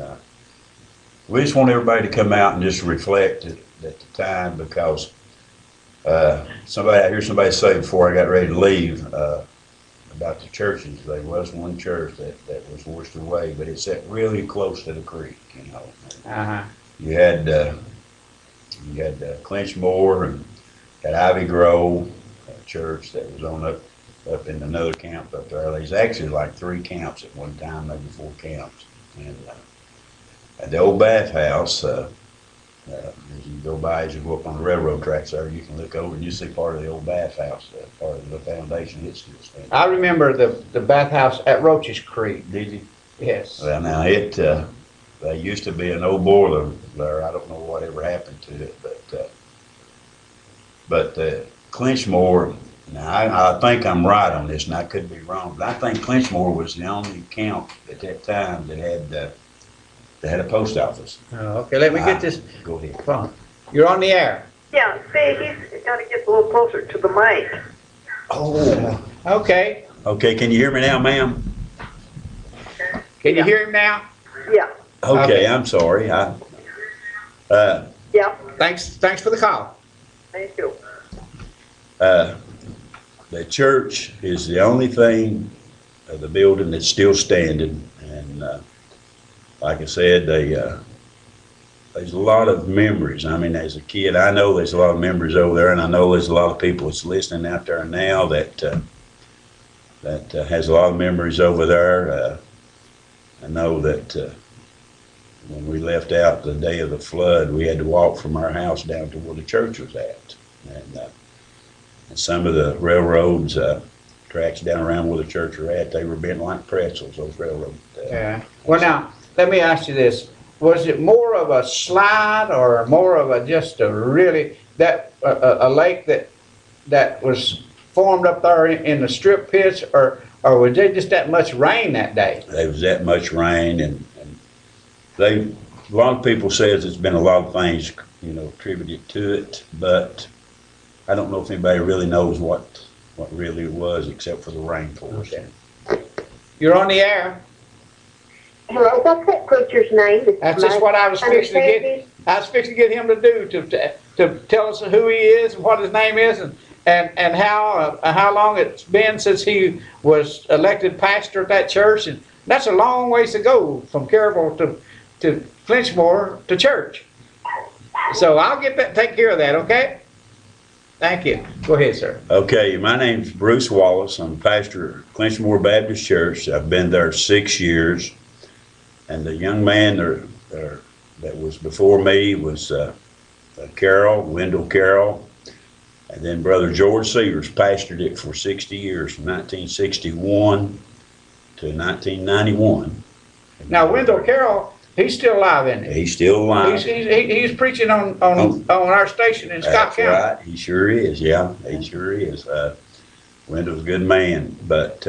S15: we just want everybody to come out and just reflect at the time, because I heard somebody say before I got ready to leave about the churches. There was one church that was washed away, but it's set really close to the creek, you know.
S9: Uh-huh.
S15: You had Clinchmore and had Ivy Grove church that was on up in another camp up there. There's actually like 3 camps at one time, maybe 4 camps. And at the old bathhouse, as you go by, as you go up on the railroad tracks there, you can look over and you see part of the old bathhouse, part of the foundation. It's still standing.
S9: I remember the bathhouse at Roaches Creek.
S15: Did you?
S9: Yes.
S15: Well, now there used to be an old boiler there. I don't know whatever happened to it, but Clinchmore. Now I think I'm right on this, and I could be wrong, but I think Clinchmore was the only camp at that time that had a post office.
S9: Oh, okay, let me get this.
S15: Go ahead.
S9: Phone. You're on the air.
S5: Yeah, see, he's got to get a little closer to the mic.
S15: Oh.
S9: Okay.
S15: Okay, can you hear me now, ma'am?
S9: Can you hear him now?
S5: Yeah.
S15: Okay, I'm sorry.
S5: Yeah.
S9: Thanks for the call.
S5: Thank you.
S15: The church is the only thing of the building that's still standing, and like I said, there's a lot of memories. I mean, as a kid, I know there's a lot of memories over there, and I know there's a lot of people that's listening out there now that has a lot of memories over there. I know that when we left out the day of the flood, we had to walk from our house down to where the church was at, and some of the railroads tracks down around where the church are at, they were bent like pretzels, those railroad.
S9: Yeah. Well, now, let me ask you this. Was it more of a slide or more of a just a really, a lake that was formed up there in the strip pits, or was there just that much rain that day?
S15: There was that much rain, and a lot of people says it's been a lot of things, attributed to it, but I don't know if anybody really knows what really it was except for the rainforest.
S9: Okay. You're on the air.
S12: Hello, what's that preacher's name?
S9: That's just what I was fixing to get. I was fixing to get him to do to tell us who he is and what his name is and how long it's been since he was elected pastor at that church, and that's a long ways to go from Carrollville to Clinchmore to church. So I'll take care of that. Okay. Thank you. Go ahead, sir.
S15: Okay, my name's Bruce Wallace. I'm pastor at Clinchmore Baptist Church. I've been there 6 years. And the young man that was before me was Wendell Carroll. And then Brother George Sears pastored it for 60 years, from 1961 to 1991.
S9: Now, Wendell Carroll, he's still alive, isn't he?
S15: He's still alive.
S9: He's preaching on our station in Scott County.
S15: That's right. He sure is. Yeah, he sure is. Wendell's a good man. But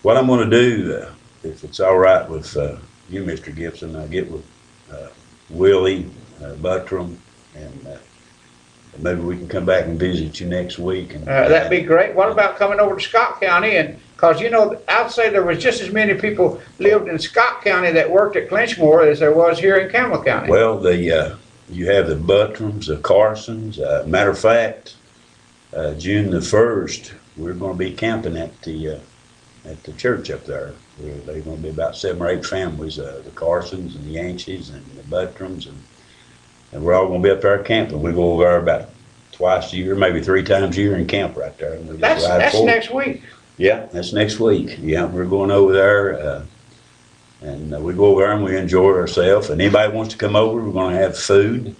S15: what I'm going to do, if it's all right with you, Mr. Gibson, I'll get with Willie Buttram, and maybe we can come back and visit you next week. And
S9: that'd be great. What about coming over to Scott County? And because I'd say there was just as many people lived in Scott County that worked at Clinchmore as there was here in Campbell County.
S15: Well, you have the Buttrams, the Carsons. Matter of fact, June the 1st, we're going to be camping at the church up there. There's going to be about 7 or 8 families, the Carsons and the Yankees and the Buttrams, and we're all going to be up there camping. We go over there about twice a year, maybe 3 times a year, and camp right there. And
S9: that's next week.
S15: Yeah, that's next week. Yeah, we're going over there, and we go over there and we enjoy ourselves. And anybody wants to come over, we're going to have food.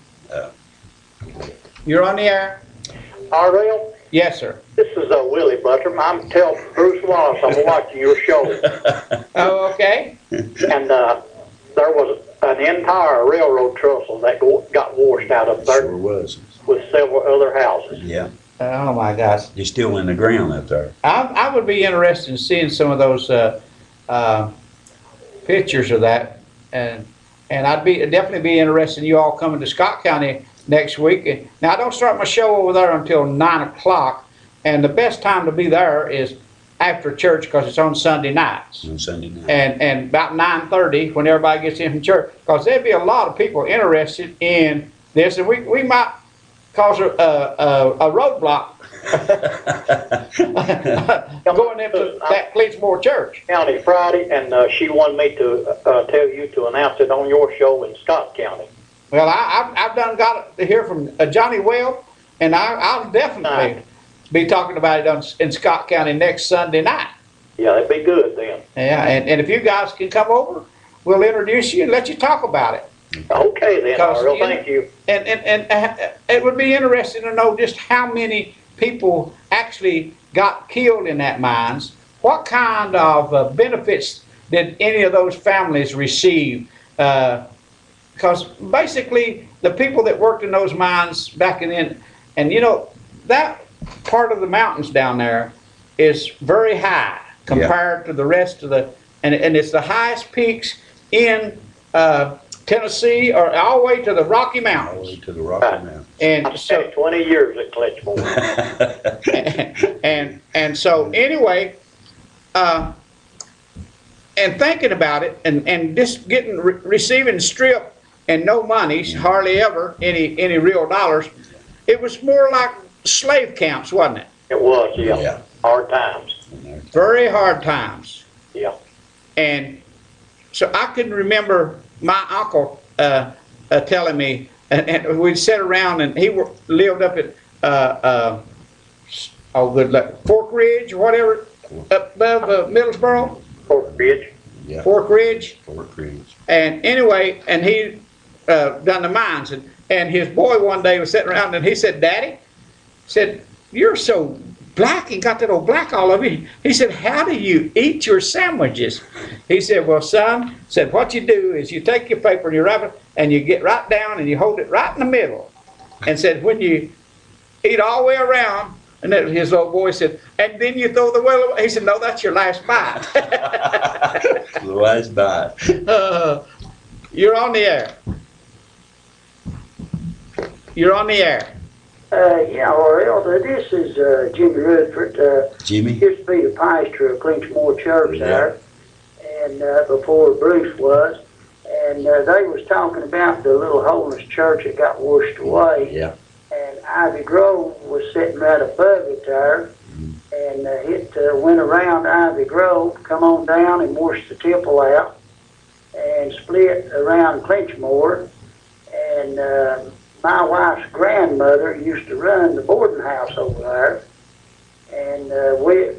S9: You're on the air.
S12: Ariel,
S9: Yes, sir.
S16: This is Willie Buttram. I'm telling Bruce Wallace I'm watching your show.
S9: Oh, okay.
S16: And there was an entire railroad trestle that got washed out up there.
S15: Sure was.
S16: With several other houses.
S15: Yeah.
S9: Oh my gosh.
S15: It's still in the ground up there.
S9: I would be interested in seeing some of those pictures of that, and I'd definitely be interested in you all coming to Scott County next week. Now I don't start my show over there until 9 o'clock, and the best time to be there is after church because it's on Sunday nights.
S15: On Sunday night.
S9: And about 9:30 when everybody gets in from church, because there'd be a lot of people interested in this, and we might cause a roadblock going into that Clinchmore Church.
S16: County Friday, and she wanted me to tell you to announce it on your show in Scott County.
S9: Well, I've done got to hear from Johnny Webb, and I'll definitely be talking about it in Scott County next Sunday night.
S16: Yeah, that'd be good then.
S9: Yeah, and if you guys can come over, we'll introduce you and let you talk about it.
S16: Okay then, Ariel, thank you.
S9: And it would be interesting to know just how many people actually got killed in that mines. What kind of benefits did any of those families receive? Because basically the people that worked in those mines back in, and you know, that part of the mountains down there is very high compared to the rest of the, and it's the highest peaks in Tennessee, or all the way to the Rocky Mountains.
S15: All the way to the Rocky Mountains.
S9: And
S16: I've
S9: so
S16: spent 20 years at Clinchmore.
S9: and so anyway, and thinking about it, and just getting receiving strip and no monies, hardly ever any real dollars. It was more like slave camps, wasn't it?
S16: It was, yeah. Hard times.
S9: Very hard times.
S16: Yeah.
S9: And so I can remember my uncle telling me, and we'd sit around, and he lived up at good luck, Fork Ridge or whatever, up above Middlesboro.
S16: Fork Ridge.
S15: Yeah.
S9: Fork Ridge.
S15: Fork Ridge.
S9: And anyway, and he done the mines, and his boy one day was sitting around, and he said, "Daddy," said, "you're so black and got that old black all over you." He said, "How do you eat your sandwiches?" He said, "Well, son," said, "what you do is you take your paper and you wrap it, and you get right down and you hold it right in the middle." And said, "When you eat all the way around," and then his little boy said, "and then you throw the well away." He said, "No, that's your last bite."
S15: The last bite.
S9: You're on the air. You're on the air.
S17: Yeah, Ariel, this is Jimmy Rutherford.
S15: Jimmy?
S17: Used to be the pastor of Clinchmore Church there, and before Bruce was. And they was talking about the little holiness church that got washed away.
S15: Yeah.
S17: And Ivy Grove was sitting right above it there. And it went around Ivy Grove, come on down and washed the temple out, and split around Clinchmore. And my wife's grandmother used to run the boarding house over there, and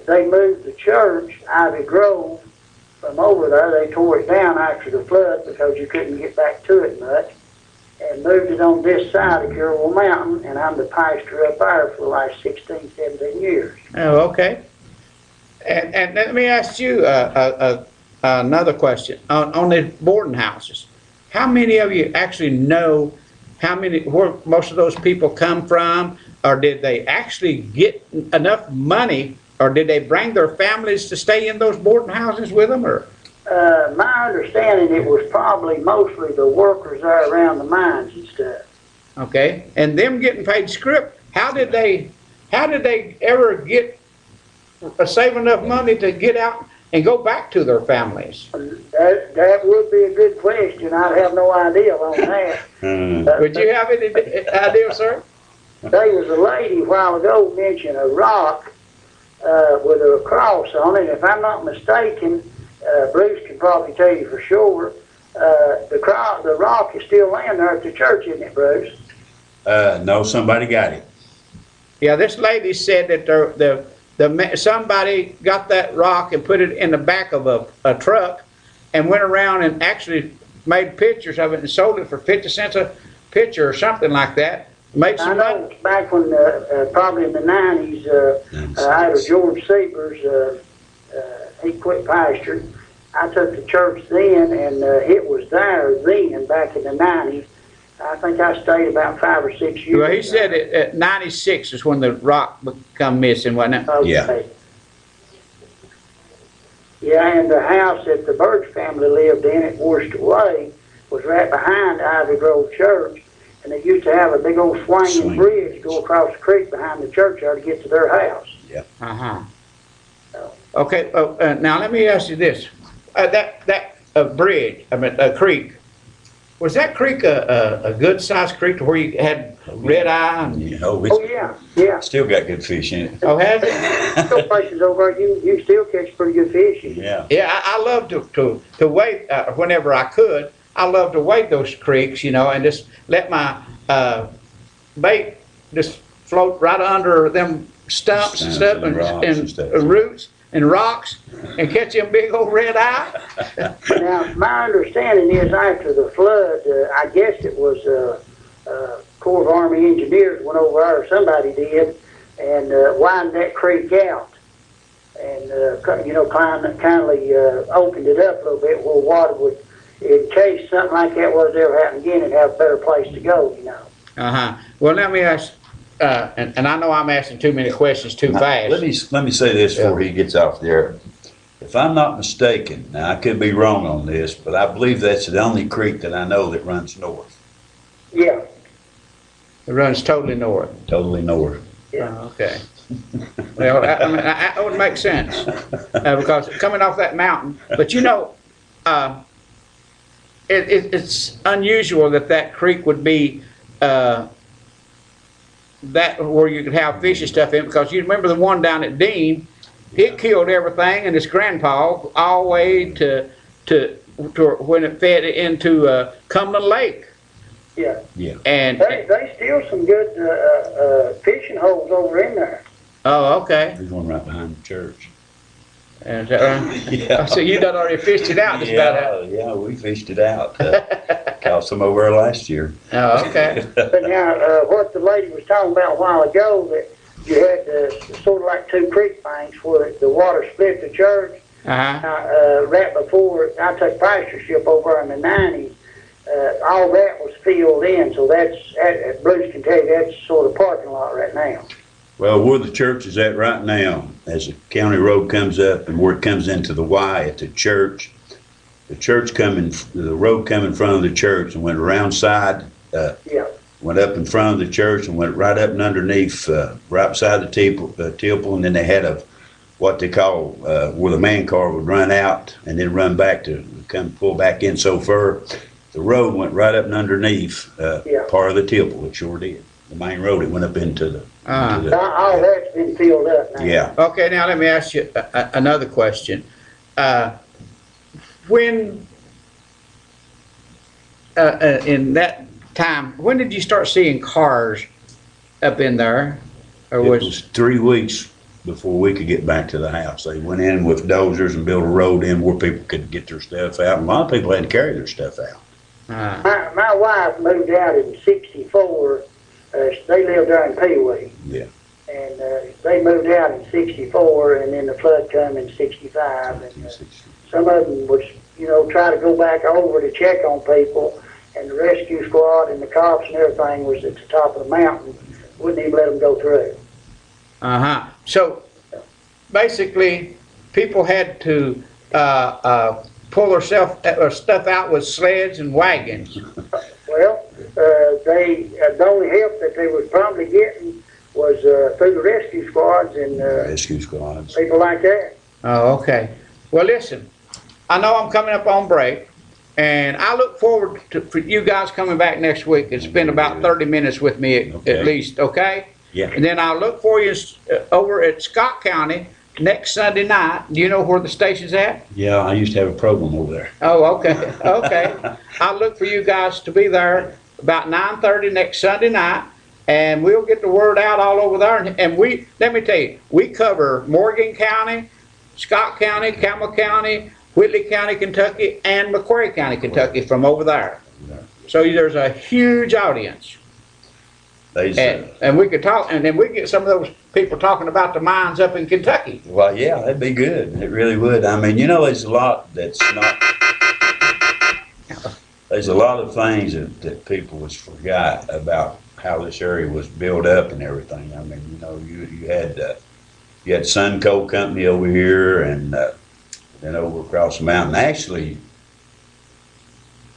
S17: they moved the church, Ivy Grove, from over there. They tore it down after the flood because you couldn't get back to it much, and moved it on this side of Curwell Mountain, and I'm the pastor up there for the last 16, 17 years.
S9: Oh, okay. And let me ask you another question on the boarding houses. How many of you actually know where most of those people come from, or did they actually get enough money, or did they bring their families to stay in those boarding houses with them, or?
S17: My understanding, it was probably mostly the workers there around the mines and stuff.
S9: Okay, and them getting paid script, how did they ever get save enough money to get out and go back to their families?
S17: That would be a good question. I have no idea on that.
S9: Would you have any idea, sir?
S17: There was a lady a while ago mentioned a rock with a cross on it. If I'm not mistaken, Bruce can probably tell you for sure, the rock is still laying there at the church, isn't it, Bruce?
S15: No, somebody got it.
S9: Yeah, this lady said that somebody got that rock and put it in the back of a truck and went around and actually made pictures of it and sold it for 50 cents a picture or something like that. Made
S17: I
S9: some
S17: know
S9: money?
S17: back when, probably in the 90s, out of George Siebers, he quit pastoring. I took the church then, and it was there then, back in the 90s. I think I stayed about 5 or 6 years.
S9: Well, he said at 96 is when the rock become missing, wasn't it?
S17: Okay. Yeah, and the house that the Birch family lived in at Worcester Way was right behind Ivy Grove Church, and they used to have a big old swinging bridge go across the creek behind the church there to get to their house.
S15: Yeah.
S9: Uh-huh. Okay, now let me ask you this. That bridge, a creek, was that creek a good sized creek to where you had red eye? And...
S15: Oh,
S17: yeah.
S15: Still got good fish in it.
S9: Oh, has it?
S17: Still places over there, you still catch pretty good fish.
S15: Yeah.
S9: Yeah, I love to wade whenever I could. I love to wade those creeks, and just let my bait just float right under them stumps and stuff and roots and rocks and catch them big old red eye.
S17: Now, my understanding is after the flood, I guess it was Corps of Army Engineers went over there, or somebody did, and widened that creek out. And, kindly opened it up a little bit where water would, in case something like that was ever happen again, and have a better place to go,
S9: Uh-huh. Well, let me ask, and I know I'm asking too many questions too fast.
S15: Let me say this before he gets off there. If I'm not mistaken, now I could be wrong on this, but I believe that's the only creek that I know that runs north.
S17: Yeah.
S9: It runs totally north.
S15: Totally north.
S17: Yeah.
S9: Okay. Well, that would make sense because coming off that mountain. But it's unusual that creek would be that where you could have fish and stuff in, because you remember the one down at Dean, it killed everything, and his grandpa all the way to when it fed into Cumberland Lake.
S17: Yeah.
S15: Yeah.
S9: And
S17: they steal some good fishing holes over in there.
S9: Oh, okay.
S15: There's one right behind the church.
S9: Is that right?
S15: Yeah.
S9: So you done already fished it out just about.
S15: Yeah, we fished it out. Caught some over there last year.
S9: Oh, okay.
S17: But now, what the lady was talking about a while ago, that you had sort of like two creek banks where the water split the church. Right before I took pastorship over in the 90s, all that was filled in. So that's, Bruce can tell you, that's sort of parking lot right now.
S15: Well, where the church is at right now, as the county road comes up and where it comes into the Y at the church the road come in front of the church and went around side, went up in front of the church and went right up and underneath, right beside the temple, and then they had what they call where the man car would run out and then run back to come pull back in so far. The road went right up and underneath part of the temple. It sure did. The main road, it went up into the.
S17: All that's been filled up now.
S15: Yeah.
S9: Okay, now let me ask you another question. When in that time, when did you start seeing cars up in there? Or
S15: It was 3 weeks before we could get back to the house. They went in with dozers and built a road in where people could get their stuff out. And a lot of people had to carry their stuff out.
S17: My wife moved out in '64. They lived there in Pee-wee.
S15: Yeah.
S17: And they moved out in '64, and then the flood come in '65. And some of them was, try to go back over to check on people, and the rescue squad and the cops and everything was at the top of the mountain. Wouldn't even let them go through.
S9: So basically, people had to pull their stuff out with sleds and wagons.
S17: Well, the only help that they was probably getting was through the rescue squads and
S15: rescue squads,
S17: people like that.
S9: Oh, okay. Well, listen, I know I'm coming up on break, and I look forward for you guys coming back next week and spend about 30 minutes with me at least, okay?
S15: Yeah.
S9: And then I'll look for you over at Scott County next Sunday night. Do you know where the station's at?
S15: Yeah, I used to have a program over there.
S9: Oh, okay, okay. I'll look for you guys to be there about 9:30 next Sunday night, and we'll get the word out all over there. And let me tell you, we cover Morgan County, Scott County, Campbell County, Whitley County, Kentucky, and McQuarrie County, Kentucky from over there. So there's a huge audience. And we could talk, and then we get some of those people talking about the mines up in Kentucky.
S15: Well, yeah, that'd be good. It really would. I mean, there's a lot that's not. There's a lot of things that people has forgot about how this area was built up and everything. I mean, you had Sun Coal Company over here, and then over across the mountain. Actually,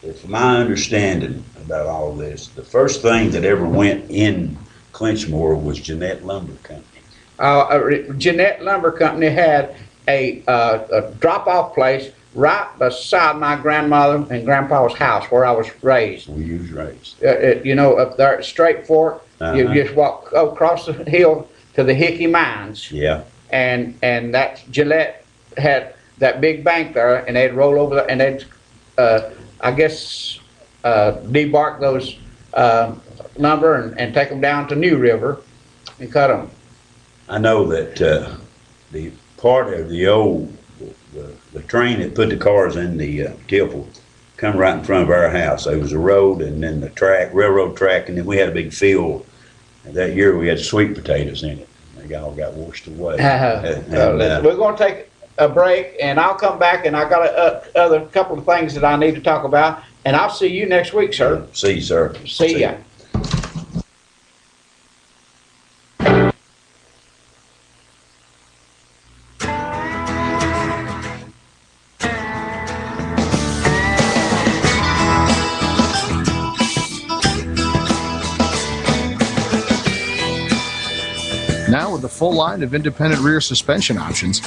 S15: it's my understanding about all this, the first thing that ever went in Clinchmore was Jeanette Lumber Company.
S9: Jeanette Lumber Company had a drop-off place right beside my grandmother and grandpa's house where I was raised.
S15: Where you was raised.
S9: Up there at Straight Fork, you just walk across the hill to the Hickey Mines.
S15: Yeah.
S9: And that Gillette had that big bank there, and they'd roll over there, and they'd, debark those lumber and take them down to New River and cut them.
S15: I know that the part of the old, the train that put the cars in the tipple come right in front of our house. There was a road and then the railroad track, and then we had a big field. And that year we had sweet potatoes in it. They all got washed away.
S9: We're going to take a break, and I'll come back, and I got a couple of things that I need to talk about, and I'll see you next week, sir.
S15: See you, sir.
S9: See ya.
S18: Now with a full line of independent rear suspension options,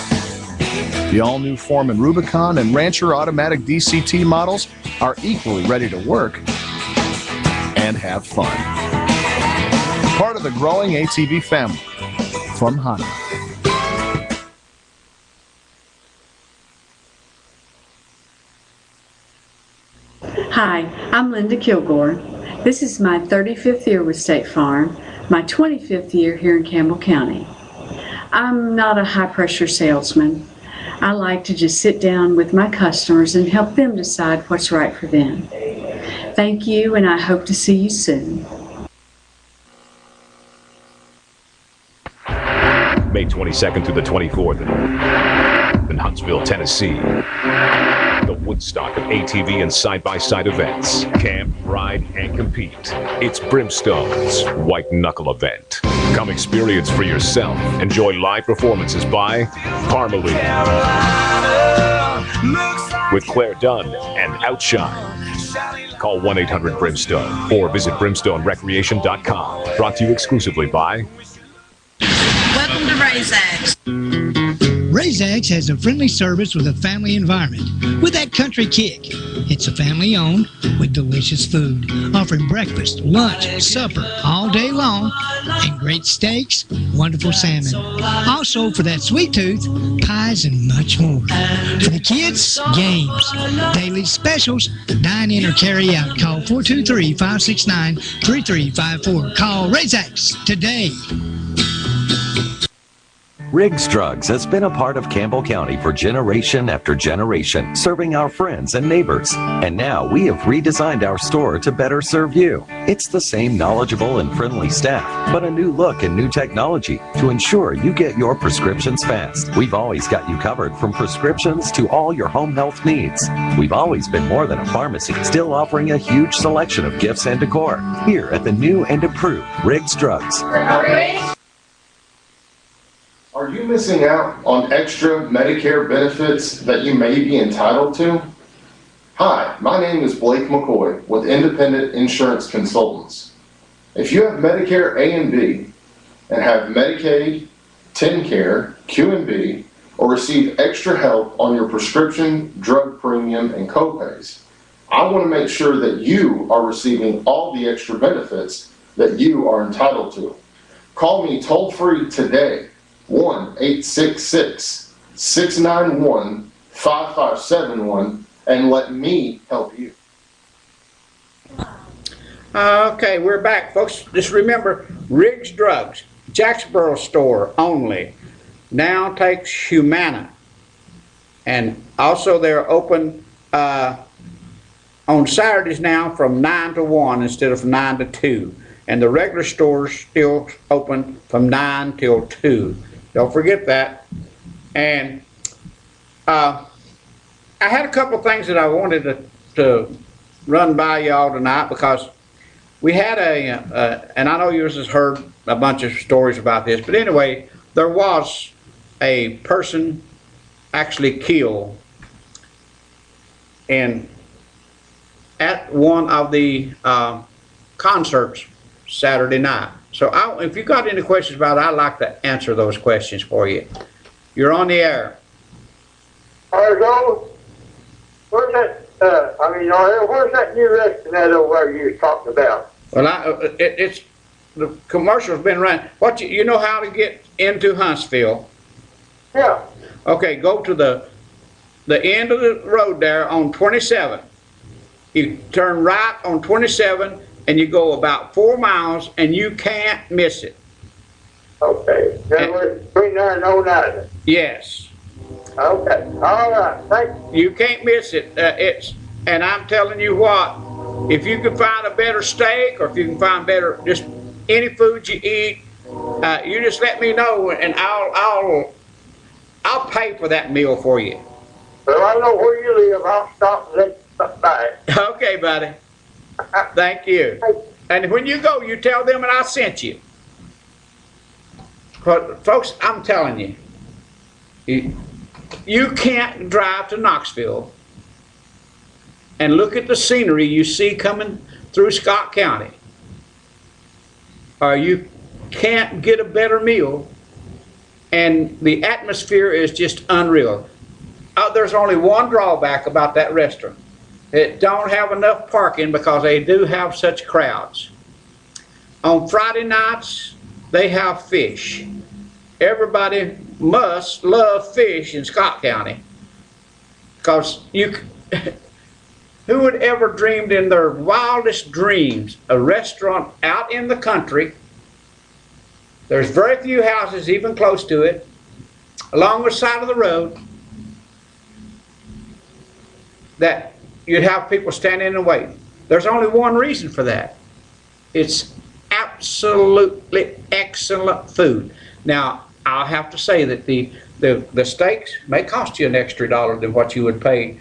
S18: the all-new Foreman Rubicon and Rancher automatic DCT models are equally ready to work and have fun. Part of the growing ATV family from Honda.
S19: Hi, I'm Linda Kilgore. This is my 35th year with State Farm, my 25th year here in Campbell County. I'm not a high-pressure salesman. I like to just sit down with my customers and help them decide what's right for them. Thank you, and I hope to see you soon.
S4: May 22nd through the 24th in Huntsville, Tennessee. The Woodstock of ATV and side-by-side events. Camp, ride, and compete. It's Brimstone's White Knuckle event. Come experience for yourself. Enjoy live performances by Parmalee, with Claire Dunn and Outshine. Call 1-800-BRIMSTONE or visit brimstonerecreation.com. Brought to you exclusively by
S20: Welcome to Razax.
S6: Razax has a friendly service with a family environment with that country kick. It's a family owned with delicious food, offering breakfast, lunch, supper all day long, and great steaks, wonderful salmon. Also, for that sweet tooth, pies and much more. For the kids, games, daily specials, dine in or carry out. Call 423-569-3354. Call Razax today.
S7: Riggs Drugs has been a part of Campbell County for generation after generation, serving our friends and neighbors. And now we have redesigned our store to better serve you. It's the same knowledgeable and friendly staff, but a new look and new technology to ensure you get your prescriptions fast. We've always got you covered from prescriptions to all your home health needs. We've always been more than a pharmacy, still offering a huge selection of gifts and decor. Here at the new and improved Riggs Drugs.
S8: Are you missing out on extra Medicare benefits that you may be entitled to? Hi, my name is Blake McCoy with Independent Insurance Consultants. If you have Medicare A and B and have Medicaid, TennCare, Q&B, or receive extra help on your prescription, drug premium, and copays, I want to make sure that you are receiving all the extra benefits that you are entitled to. Call me toll-free today. 1-866-691-5571 and let me help you.
S9: Okay, we're back, folks. Just remember, Riggs Drugs, Jacksboro store only, now takes Humana. And also they're open on Saturdays now from 9 to 1 instead of 9 to 2. and the regular stores still open from 9 till 2. Don't forget that. And I had a couple of things that I wanted to run by y'all tonight, because we had and I know yours has heard a bunch of stories about this, but anyway, there was a person actually killed at one of the concerts Saturday night. So if you've got any questions about it, I'd like to answer those questions for you. You're on the air.
S16: Where's that, where's that new restaurant over there you was talking about?
S9: Well, it's the commercial's been running. You know how to get into Huntsville?
S16: Yeah.
S9: Okay, go to the end of the road there on 27. You turn right on 27 and you go about 4 miles and you can't miss it.
S16: Okay. Between there and 09.
S9: Yes.
S16: Okay. All right. Thank
S9: you. You can't miss it. And I'm telling you what, if you can find a better steak, or if you can find better, just any food you eat, you just let me know, and I'll pay for that meal for you.
S16: Well, I know where you live. I'll stop and let you stop by.
S9: Okay, buddy. Thank you. And when you go, you tell them that I sent you. But folks, I'm telling you, you can't drive to Knoxville and look at the scenery you see coming through Scott County, or you can't get a better meal, and the atmosphere is just unreal. There's only one drawback about that restaurant. It don't have enough parking because they do have such crowds. On Friday nights, they have fish. Everybody must love fish in Scott County, because who would ever dreamed in their wildest dreams a restaurant out in the country? There's very few houses even close to it, along the side of the road, that you'd have people standing and waiting. There's only one reason for that. It's absolutely excellent food. Now, I'll have to say that the steaks may cost you an extra $1 than what you would pay,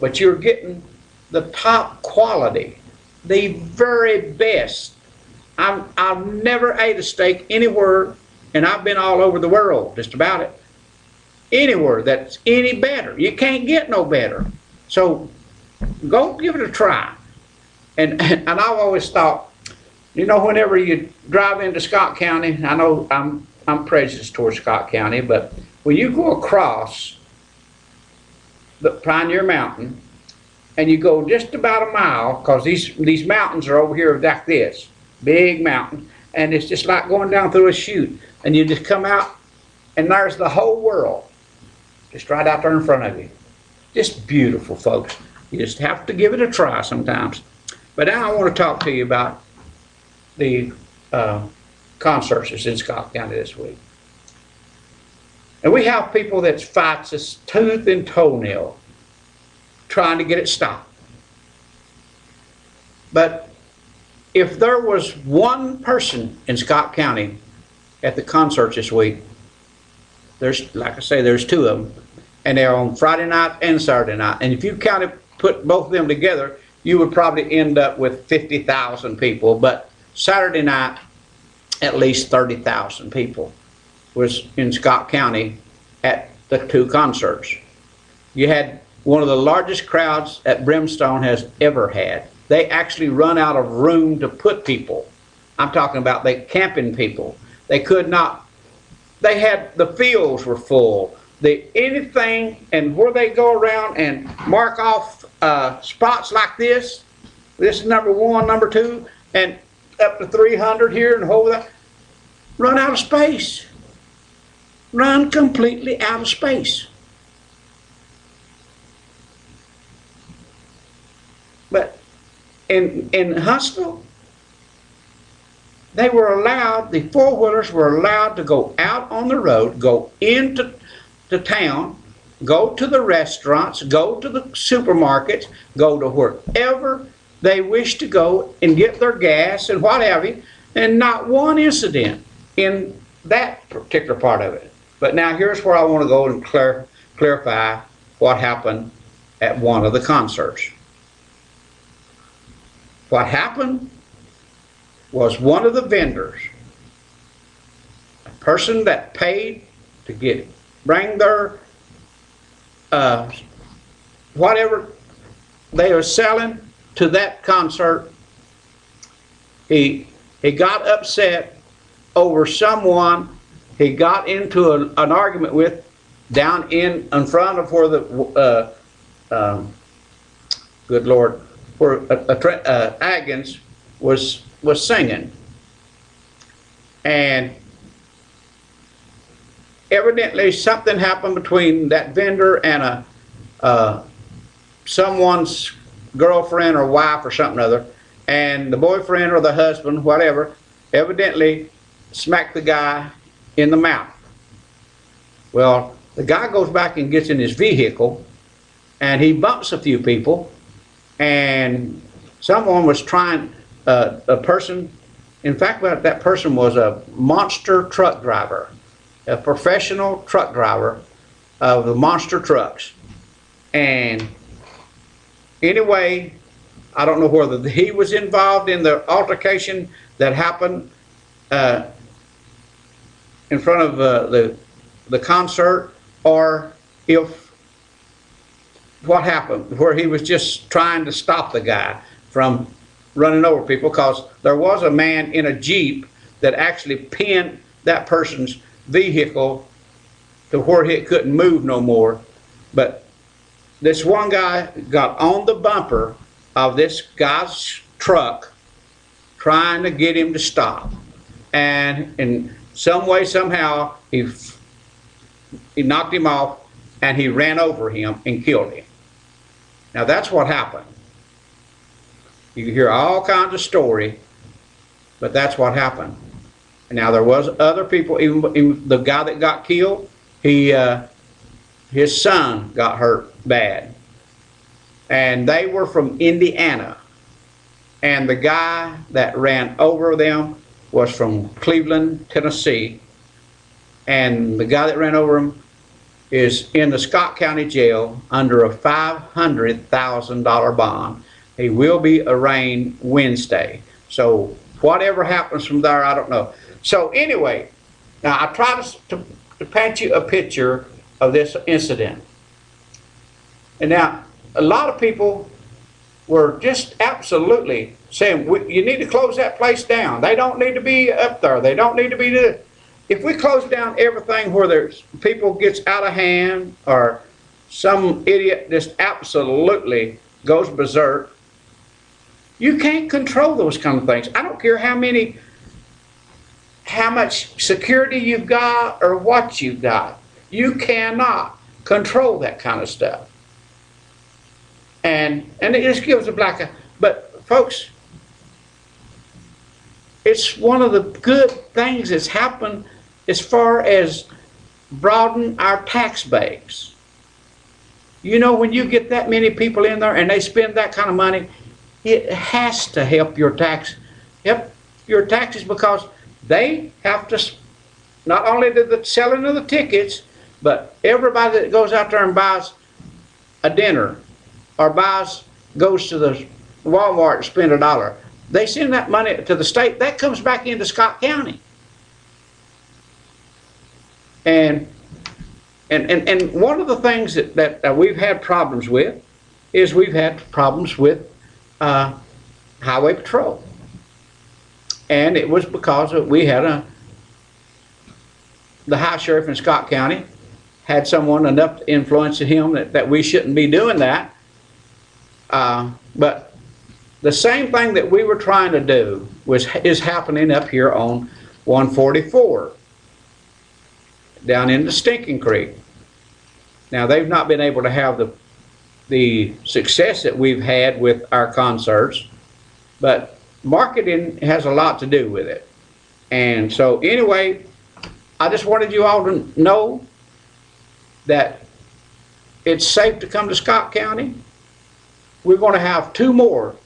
S9: but you're getting the top quality, the very best. I've never ate a steak anywhere, and I've been all over the world, just about it, anywhere that's any better. You can't get no better. So go give it a try. And I've always thought, whenever you drive into Scott County, I know I'm prejudiced towards Scott County, but when you go across the Pioneer Mountain and you go just about a mile, because these mountains are over here like this, big mountain, and it's just like going down through a chute, and you just come out and there's the whole world just right out there in front of you. Just beautiful, folks. You just have to give it a try sometimes. But now I want to talk to you about the concerts that's in Scott County this week. And we have people that fights us tooth and toenail trying to get it stopped. But if there was one person in Scott County at the concerts this week, like I say, there's 2 of them, and they're on Friday night and Saturday night. And if you put both of them together, you would probably end up with 50,000 people. But Saturday night, at least 30,000 people was in Scott County at the 2 concerts. You had one of the largest crowds that Brimstone has ever had. They actually run out of room to put people. I'm talking about the camping people. They could not, the fields were full. Anything, and where they go around and mark off spots like this is number 1, number 2, and up to 300 here and over that, run out of space. Run completely out of space. But in Huntsville, they were allowed, the 4-wheelers were allowed to go out on the road, go into the town, go to the restaurants, go to the supermarkets, go to wherever they wish to go and get their gas and what have you, and not one incident in that particular part of it. But now here's where I want to go and clarify what happened at one of the concerts. What happened was one of the vendors, a person that paid to bring their whatever they are selling to that concert, he got upset over someone he got into an argument with down in front of where the good Lord, where Agans was singing, and evidently something happened between that vendor and someone's girlfriend or wife or something or other, and the boyfriend or the husband, whatever, evidently smacked the guy in the mouth. Well, the guy goes back and gets in his vehicle, and he bumps a few people, and someone was trying, a person, in fact, that person was a monster truck driver, a professional truck driver of the monster trucks. And anyway, I don't know whether he was involved in the altercation that happened in front of the concert, or if what happened, where he was just trying to stop the guy from running over people, because there was a man in a Jeep that actually pinned that person's vehicle to where it couldn't move no more. But this one guy got on the bumper of this guy's truck trying to get him to stop, and in some way, somehow, he knocked him off, and he ran over him and killed him. Now that's what happened. You can hear all kinds of story, but that's what happened. Now there was other people, even the guy that got killed, his son got hurt bad. And they were from Indiana. And the guy that ran over them was from Cleveland, Tennessee. And the guy that ran over him is in the Scott County Jail under a $500,000 bond. He will be arraigned Wednesday. So whatever happens from there, I don't know. So anyway, now I try to paint you a picture of this incident. And now a lot of people were just absolutely saying, you need to close that place down. They don't need to be up there. They don't need to be there. If we close down everything where there's people gets out of hand, or some idiot just absolutely goes berserk, you can't control those kind of things. I don't care how much security you've got or what you've got. You cannot control that kind of stuff. And it just gives a black eye. But folks, it's one of the good things that's happened as far as broaden our tax base. You know, when you get that many people in there and they spend that kind of money, it has to help your taxes, because they have to, not only the selling of the tickets, but everybody that goes out there and buys a dinner or goes to the Walmart and spend $1, they send that money to the state. That comes back into Scott County. And one of the things that we've had problems with is we've had problems with Highway Patrol. And it was because we had the High Sheriff in Scott County had someone enough influence in him that we shouldn't be doing that. But the same thing that we were trying to do is happening up here on 144 down into Stinking Creek. Now they've not been able to have the success that we've had with our concerts, but marketing has a lot to do with it. And so anyway, I just wanted you all to know that it's safe to come to Scott County. We're going to have 2 more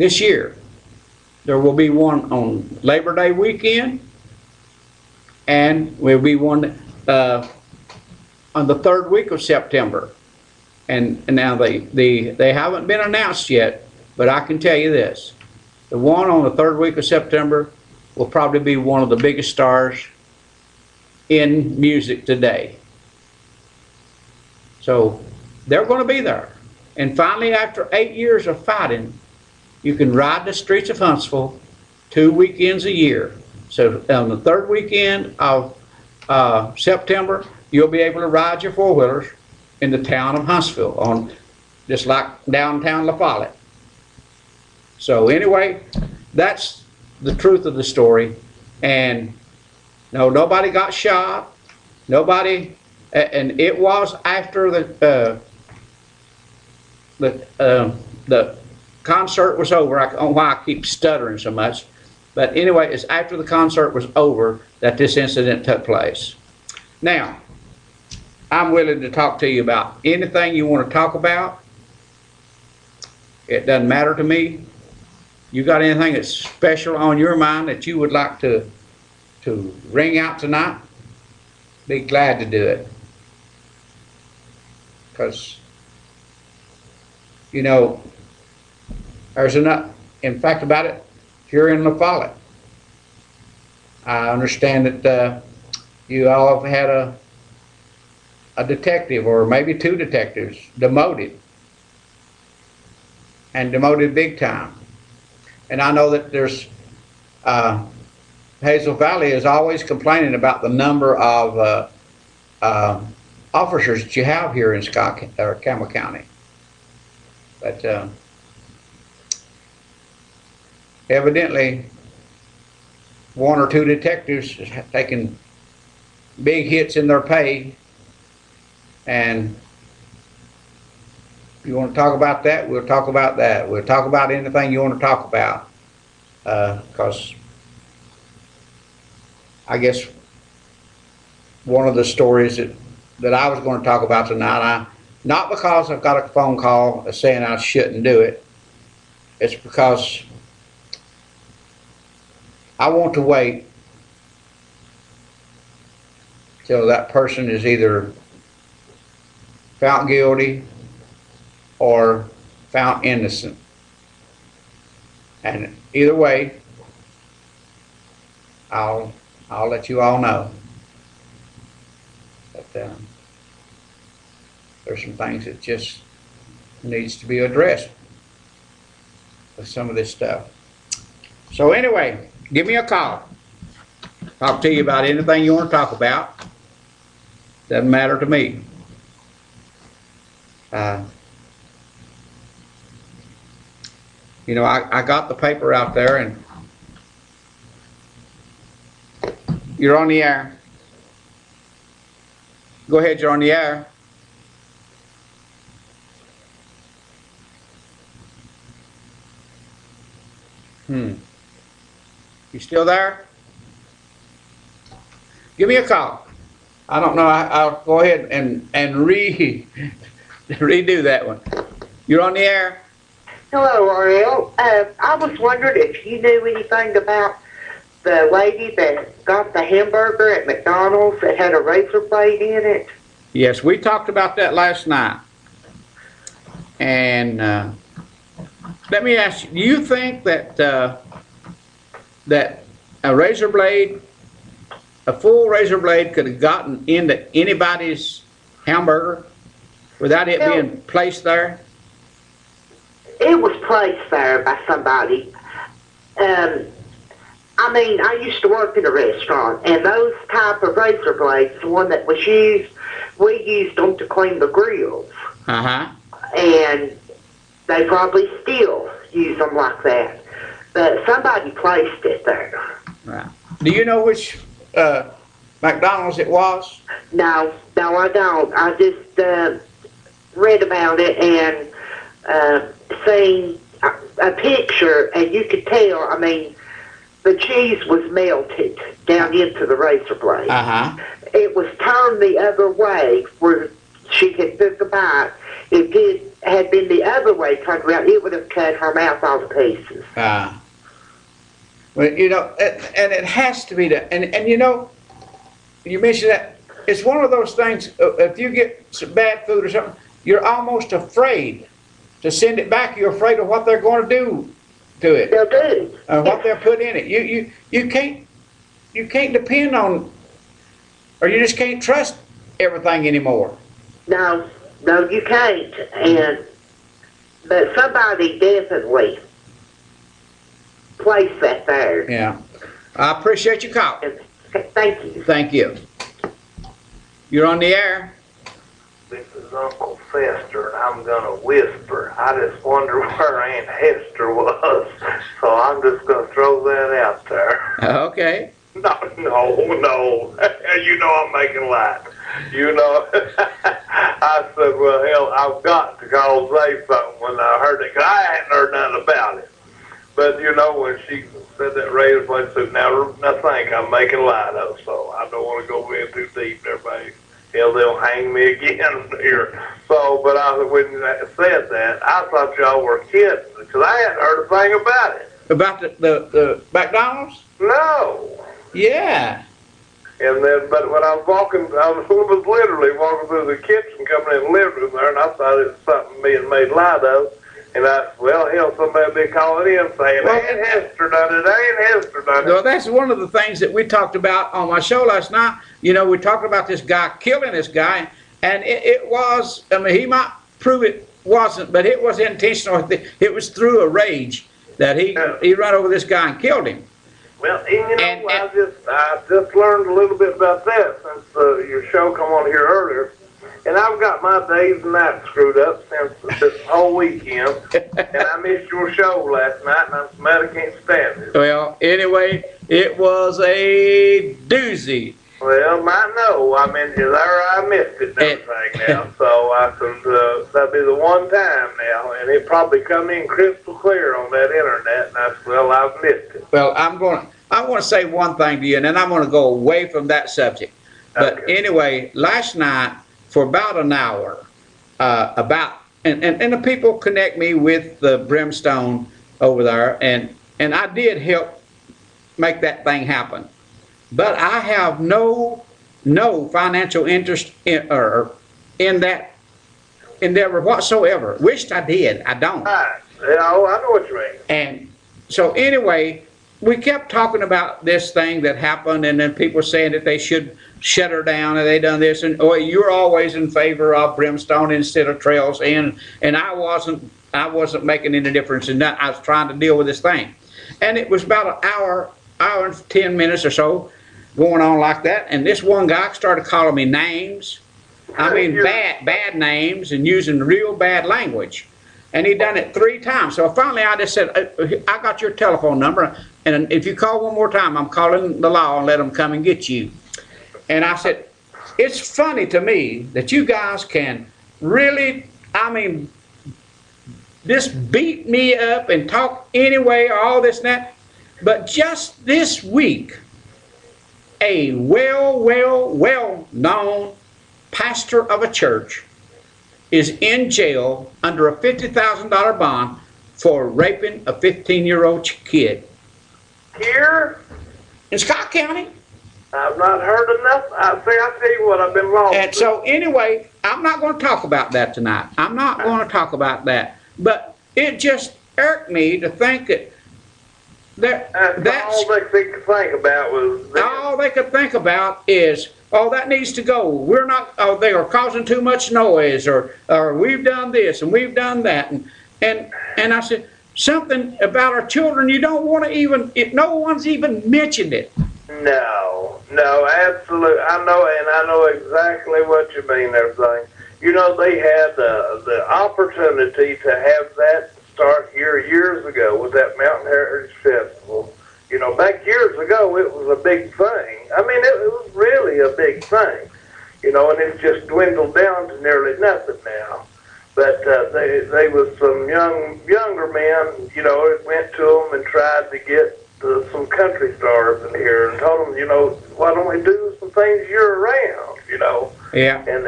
S9: this year. There will be one on Labor Day weekend, and will be one on the third week of September. And now they haven't been announced yet, but I can tell you this. The one on the third week of September will probably be one of the biggest stars in music today. So they're going to be there. And finally, after 8 years of fighting, you can ride the streets of Huntsville 2 weekends a year. So on the third weekend of September, you'll be able to ride your four-wheelers in the town of Huntsville, on just like downtown La Follette. So anyway, that's the truth of the story. And no, nobody got shot. Nobody, and it was after the concert was over. I don't know why I keep stuttering so much, but anyway, it's after the concert was over that this incident took place. Now, I'm willing to talk to you about anything you want to talk about. It doesn't matter to me. You got anything that's special on your mind that you would like to ring out tonight? Be glad to do it. Because, you know, there's enough, in fact about it, here in La Follette. I understand that you all have had a detective, or maybe two detectives, demoted. And demoted big time. And I know that there's, Hazel Valley is always complaining about the number of officers that you have here in Campbell County. But evidently, one or two detectives have taken big hits in their pay. And if you want to talk about that, we'll talk about that. We'll talk about anything you want to talk about. Because I guess one of the stories that I was going to talk about tonight, not because I've got a phone call saying I shouldn't do it, it's because I want to wait till that person is either found guilty or found innocent. And either way, I'll let you all know. But there's some things that just needs to be addressed with some of this stuff. So anyway, give me a call. Talk to you about anything you want to talk about. Doesn't matter to me. You know, I got the paper out there, and you're on the air. Go ahead, you're on the air. You still there? Give me a call. I don't know, I'll go ahead and redo that one. You're on the air.
S21: Hello, Ariel. I was wondering if you knew anything about the lady that got the hamburger at McDonald's that had a razor blade in it.
S9: Yes, we talked about that last night. And let me ask you, do you think that that a razor blade, a full razor blade, could have gotten into anybody's hamburger without it being placed there?
S21: It was placed there by somebody. I mean, I used to work in a restaurant, and those type of razor blades, the one that was used, we used them to clean the grills. And they probably still use them like that. But somebody placed it there.
S9: Right. Do you know which McDonald's it was?
S21: No, I don't. I just read about it and seen a picture, and you could tell, I mean, the cheese was melted down into the razor blade. It was turned the other way where she had took a bite, If it had been the other way turned around, it would have cut her mouth all to pieces.
S9: Well, you know, and it has to be that. And you know, you mentioned that it's one of those things. If you get some bad food or something, you're almost afraid to send it back. You're afraid of what they're going to do to it.
S21: They'll do.
S9: What they'll put in it. You can't depend on, or you just can't trust everything anymore.
S21: No, you can't. But somebody definitely placed that there.
S9: Yeah. I appreciate your call.
S21: Thank you.
S9: Thank you. You're on the air.
S1: This is Uncle Fester, and I'm gonna whisper. I just wonder where Aunt Hester was, so I'm just gonna throw that out there.
S9: Okay.
S1: No. You know I'm making light. You know, I said, well, hell, I've got to call say something when I heard it, 'cause I hadn't heard nothing about it. But, you know, when she said that razor blade suit, now think I'm making light of, so I don't want to go in too deep, everybody. Hell, they'll hang me again here. So, but when I said that, I thought y'all were kidding, because I hadn't heard a thing about it.
S9: About the McDonald's?
S1: No.
S9: Yeah.
S1: And then, but when I was literally walking through the kitchen, coming in the living room there, and I thought it was something being made light of. And I said, well, hell, somebody be calling in saying, Aunt Hester done it, Aunt Hester done it.
S9: Well, that's one of the things that we talked about on my show last night. You know, we talked about this guy killing this guy, and it was, I mean, he might prove it wasn't, but it was intentional. It was through a rage that he ran over this guy and killed him.
S1: Well, and you know, I just learned a little bit about that since your show come on here earlier. And I've got my days and nights screwed up since this whole weekend. And I missed your show last night, and I'm mad I can't stand it.
S9: Well, anyway, it was a doozy.
S1: Well, I know. I mean, there I missed it and everything now. So I said, that'd be the one time now. And it probably come in crystal clear on that internet. And I said, well, I've missed it.
S9: Well, I want to say one thing to you, and then I'm going to go away from that subject. But anyway, last night, for about an hour, and the people connect me with the Brimstone over there, and I did help make that thing happen. But I have no financial interest in that endeavor whatsoever. Wished I did. I don't.
S1: Right. Yeah, I know what you mean.
S9: And so anyway, we kept talking about this thing that happened, and then people saying that they should shut her down, and they done this, and you're always in favor of Brimstone instead of Trails, and I wasn't making any difference in that. I was trying to deal with this thing, and it was about an hour and 10 minutes or so going on like that, and this one guy started calling me names. I mean, bad names, and using real bad language. And he done it 3 times. So finally I just said, I got your telephone number, and if you call one more time, I'm calling the law and let them come and get you. And I said, it's funny to me that you guys can really, I mean, just beat me up and talk anyway, all this and that. But just this week, a well-known pastor of a church is in jail under a $50,000 bond for raping a 15-year-old kid.
S1: Here?
S9: In Scott County.
S1: I've not heard enough. I tell you what, I've been lost.
S9: And so anyway, I'm not going to talk about that tonight. I'm not going to talk about that. But it just irked me to think that's
S1: all they could think about was this.
S9: All they could think about is, oh, that needs to go. We're not. Oh, they are causing too much noise, or we've done this and we've done that, and I said something about our children. You don't want to even. No one's even mentioned it.
S1: No, absolutely. I know exactly what you mean. Everything. You know, they had the opportunity to have that start here years ago with that Mountain Heritage Festival. You know, back years ago, it was a big thing. I mean, it was really a big thing. You know, and it's just dwindled down to nearly nothing now. But they was some younger men, you know, went to them and tried to get some country stars in here and told them, you know, why don't we do some things year round, you know.
S9: Yeah.
S1: And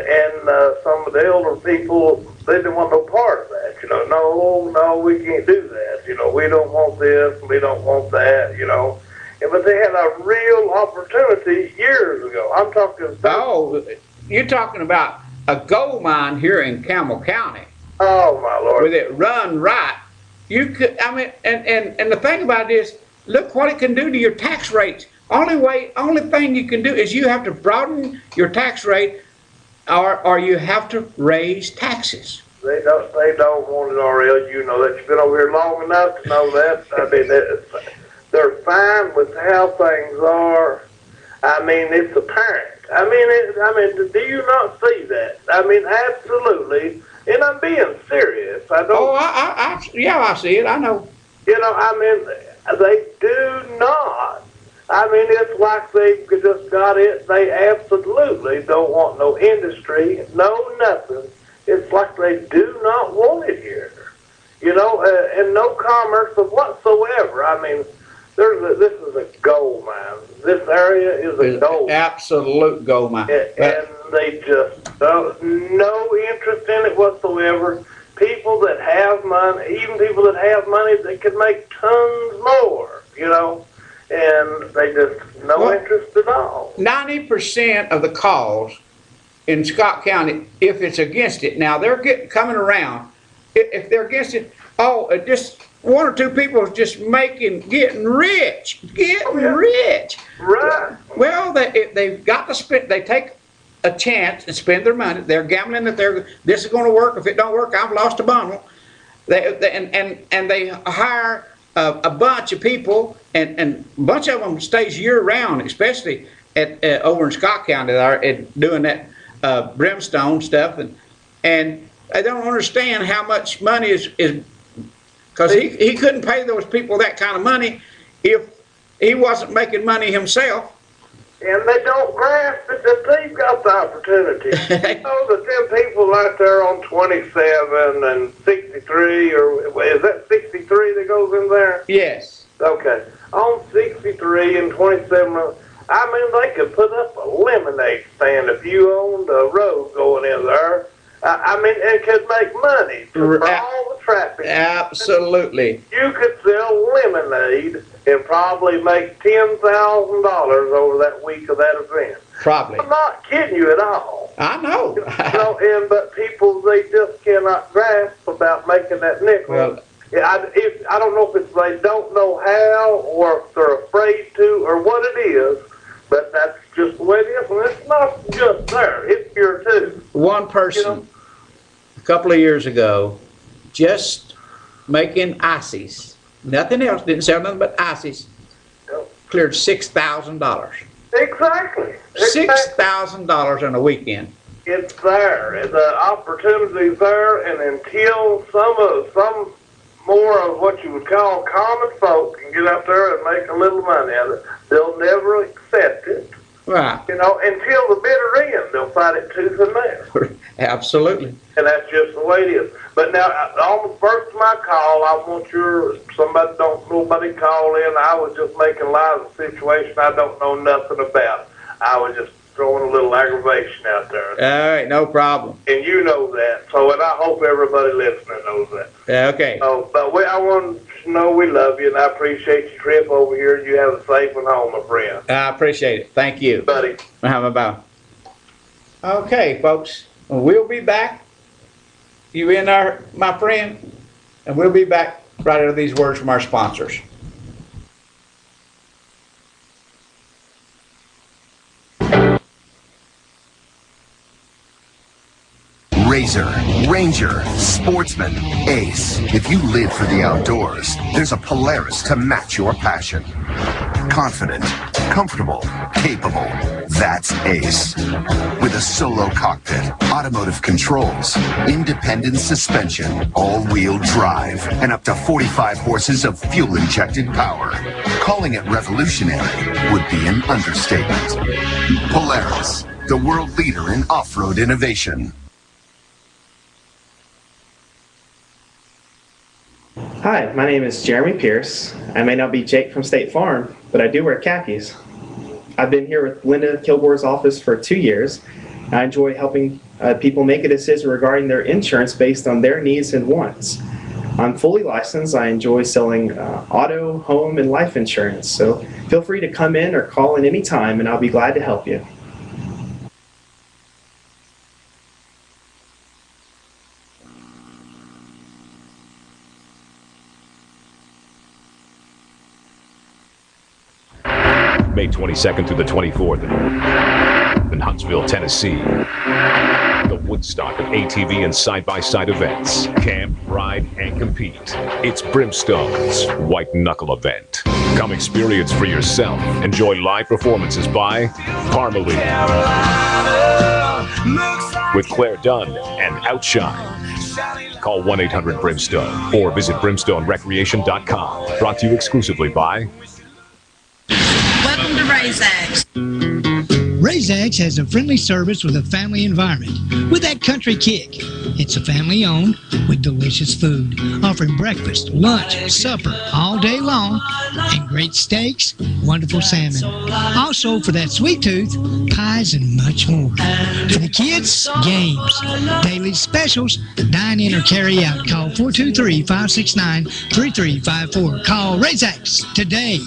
S1: some of the elder people, they didn't want no part of that. You know, no, we can't do that. You know, we don't want this, we don't want that. You know, but they had a real opportunity years ago. I'm talking.
S9: Oh, you're talking about a gold mine here in Campbell County.
S1: Oh my Lord!
S9: With it run right, you could. I mean, and the thing about it is, look what it can do to your tax rates. Only thing you can do is you have to broaden your tax rate, or you have to raise taxes.
S1: They don't want it, RL. You know that. You've been over here long enough to know that. I mean, they're fine with how things are. I mean, it's apparent. I mean, do you not see that? I mean, absolutely. And I'm being serious. I don't.
S9: Oh, yeah, I see it. I know.
S1: You know, I mean, they do not. I mean, it's like they just got it. They absolutely don't want no industry, no nothing. It's like they do not want it here. You know, and no commerce of whatsoever. I mean, this is a gold mine. This area is a gold mine.
S9: Absolute gold mine.
S1: And they just no interest in it whatsoever. People that have money, even people that have money, they could make tons more, you know, and they just no interest at all.
S9: 90% of the calls in Scott County, if it's against it, now they're coming around. If they're against it, just one or two people just getting rich.
S1: Right.
S9: Well, they've got to spend. They take a chance and spend their money. They're gambling that this is going to work. If it don't work, I've lost a bundle. And they hire a bunch of people, and a bunch of them stays year round, especially at over in Scott County. They're doing that brimstone stuff, and they don't understand how much money is because he couldn't pay those people that kind of money if he wasn't making money himself.
S1: And they don't grasp it that they've got the opportunity. You know, the 10 people out there on 27 and 63, or is that 63 that goes in there?
S9: Yes.
S1: Okay. On 63 and 27, I mean, they could put up a lemonade stand if you owned a road going in there. I mean, it could make money for all the traffic.
S9: Absolutely.
S1: You could sell lemonade and probably make $10,000 over that week of that event.
S9: Probably.
S1: I'm not kidding you at all.
S9: I know.
S1: But people, they just cannot grasp about making that nickel.
S9: Well,
S1: I don't know if it's they don't know how or if they're afraid to or what it is, but that's just the way it is. And it's not just there. It's here too.
S9: One person, a couple of years ago, just making ices. Nothing else. Didn't sell nothing but ices. Cleared $6,000.
S1: Exactly.
S9: $6,000 on a weekend.
S1: It's there. The opportunity's there, and until some more of what you would call common folk can get up there and make a little money out of it, they'll never accept it.
S9: Right.
S1: You know, until the bitter end, they'll fight it tooth and nail.
S9: Absolutely.
S1: And that's just the way it is. But now, on the first of my call, I want nobody call in. I was just making light of the situation I don't know nothing about. I was just throwing a little aggravation out there.
S9: All right, no problem.
S1: And you know that. So, and I hope everybody listening knows that.
S9: Okay.
S1: So, but I want to know we love you, and I appreciate your trip over here. You have a safe one home, my friend.
S9: I appreciate it. Thank you.
S1: Buddy.
S9: How about? Okay, folks. We'll be back. You in there, my friend? And we'll be back right after these words from our sponsors.
S13: Razor, Ranger, Sportsman, Ace. If you live for the outdoors, there's a Polaris to match your passion. Confident, comfortable, capable. That's Ace. With a solo cockpit, automotive controls, independent suspension, all-wheel drive, and up to 45 horses of fuel-injected power. Calling it revolutionary would be an understatement. Polaris, the world leader in off-road innovation.
S2: Hi, my name is Jeremy Pierce. I may not be Jake from State Farm, but I do wear khakis. I've been here with Linda Kilgore's office for 2 years, I enjoy helping people make a decision regarding their insurance based on their needs and wants. I'm fully licensed. I enjoy selling auto, home, and life insurance. So feel free to come in or call in any time, and I'll be glad to help you.
S4: May 22nd through the 24th in Huntsville, Tennessee. The Woodstock of ATV and side-by-side events. Camp, ride, and compete. It's Brimstone's White Knuckle event. Come experience for yourself. Enjoy live performances by Parmalee, with Claire Dunn and Outshine. Call 1-800-BRIMSTONE or visit brimstonerecreation.com. Brought to you exclusively by
S20: Welcome to Razax.
S6: Razax has a friendly service with a family environment with that country kick. It's a family owned with delicious food, offering breakfast, lunch, supper all day long, and great steaks, wonderful salmon. Also, for that sweet tooth, pies and much more. For the kids, games, daily specials, dine in or carry out. Call 423-569-3354. Call Razax today.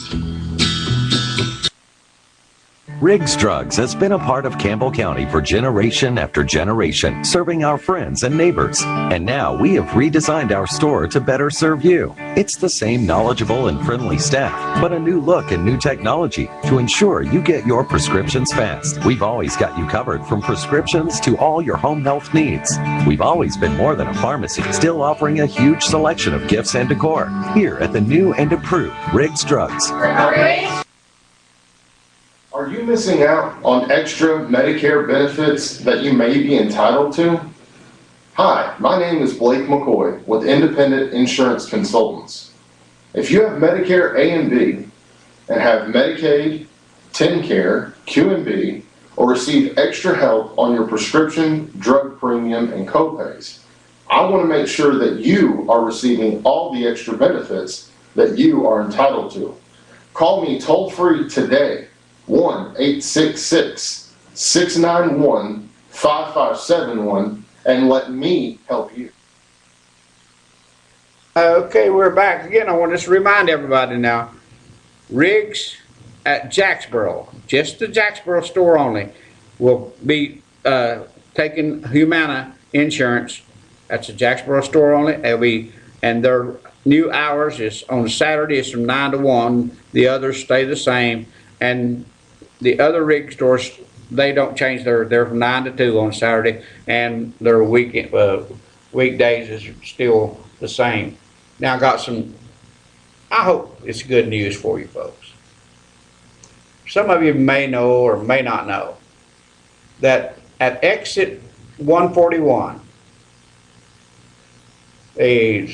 S7: Riggs Drugs has been a part of Campbell County for generation after generation, serving our friends and neighbors. And now we have redesigned our store to better serve you. It's the same knowledgeable and friendly staff, but a new look and new technology to ensure you get your prescriptions fast. We've always got you covered from prescriptions to all your home health needs. We've always been more than a pharmacy, still offering a huge selection of gifts and decor here at the new and improved Riggs Drugs.
S8: Are you missing out on extra Medicare benefits that you may be entitled to? Hi, my name is Blake McCoy with Independent Insurance Consultants. If you have Medicare A and B and have Medicaid, TennCare, Q&B, or receive extra help on your prescription, drug premium, and copays, I want to make sure that you are receiving all the extra benefits that you are entitled to. Call me toll-free today, 1-866-691-5571, and let me help you.
S9: Okay, we're back again. I want to just remind everybody now, Riggs at Jacksboro, just the Jacksboro store only, will be taking Humana insurance. That's the Jacksboro store only. And their new hours is on Saturday, it's from 9 to 1. The others stay the same. And the other Riggs stores, they don't change. They're from 9 to 2 on Saturday, and their weekdays is still the same. Now I got I hope it's good news for you folks. Some of you may know or may not know that at exit 141, I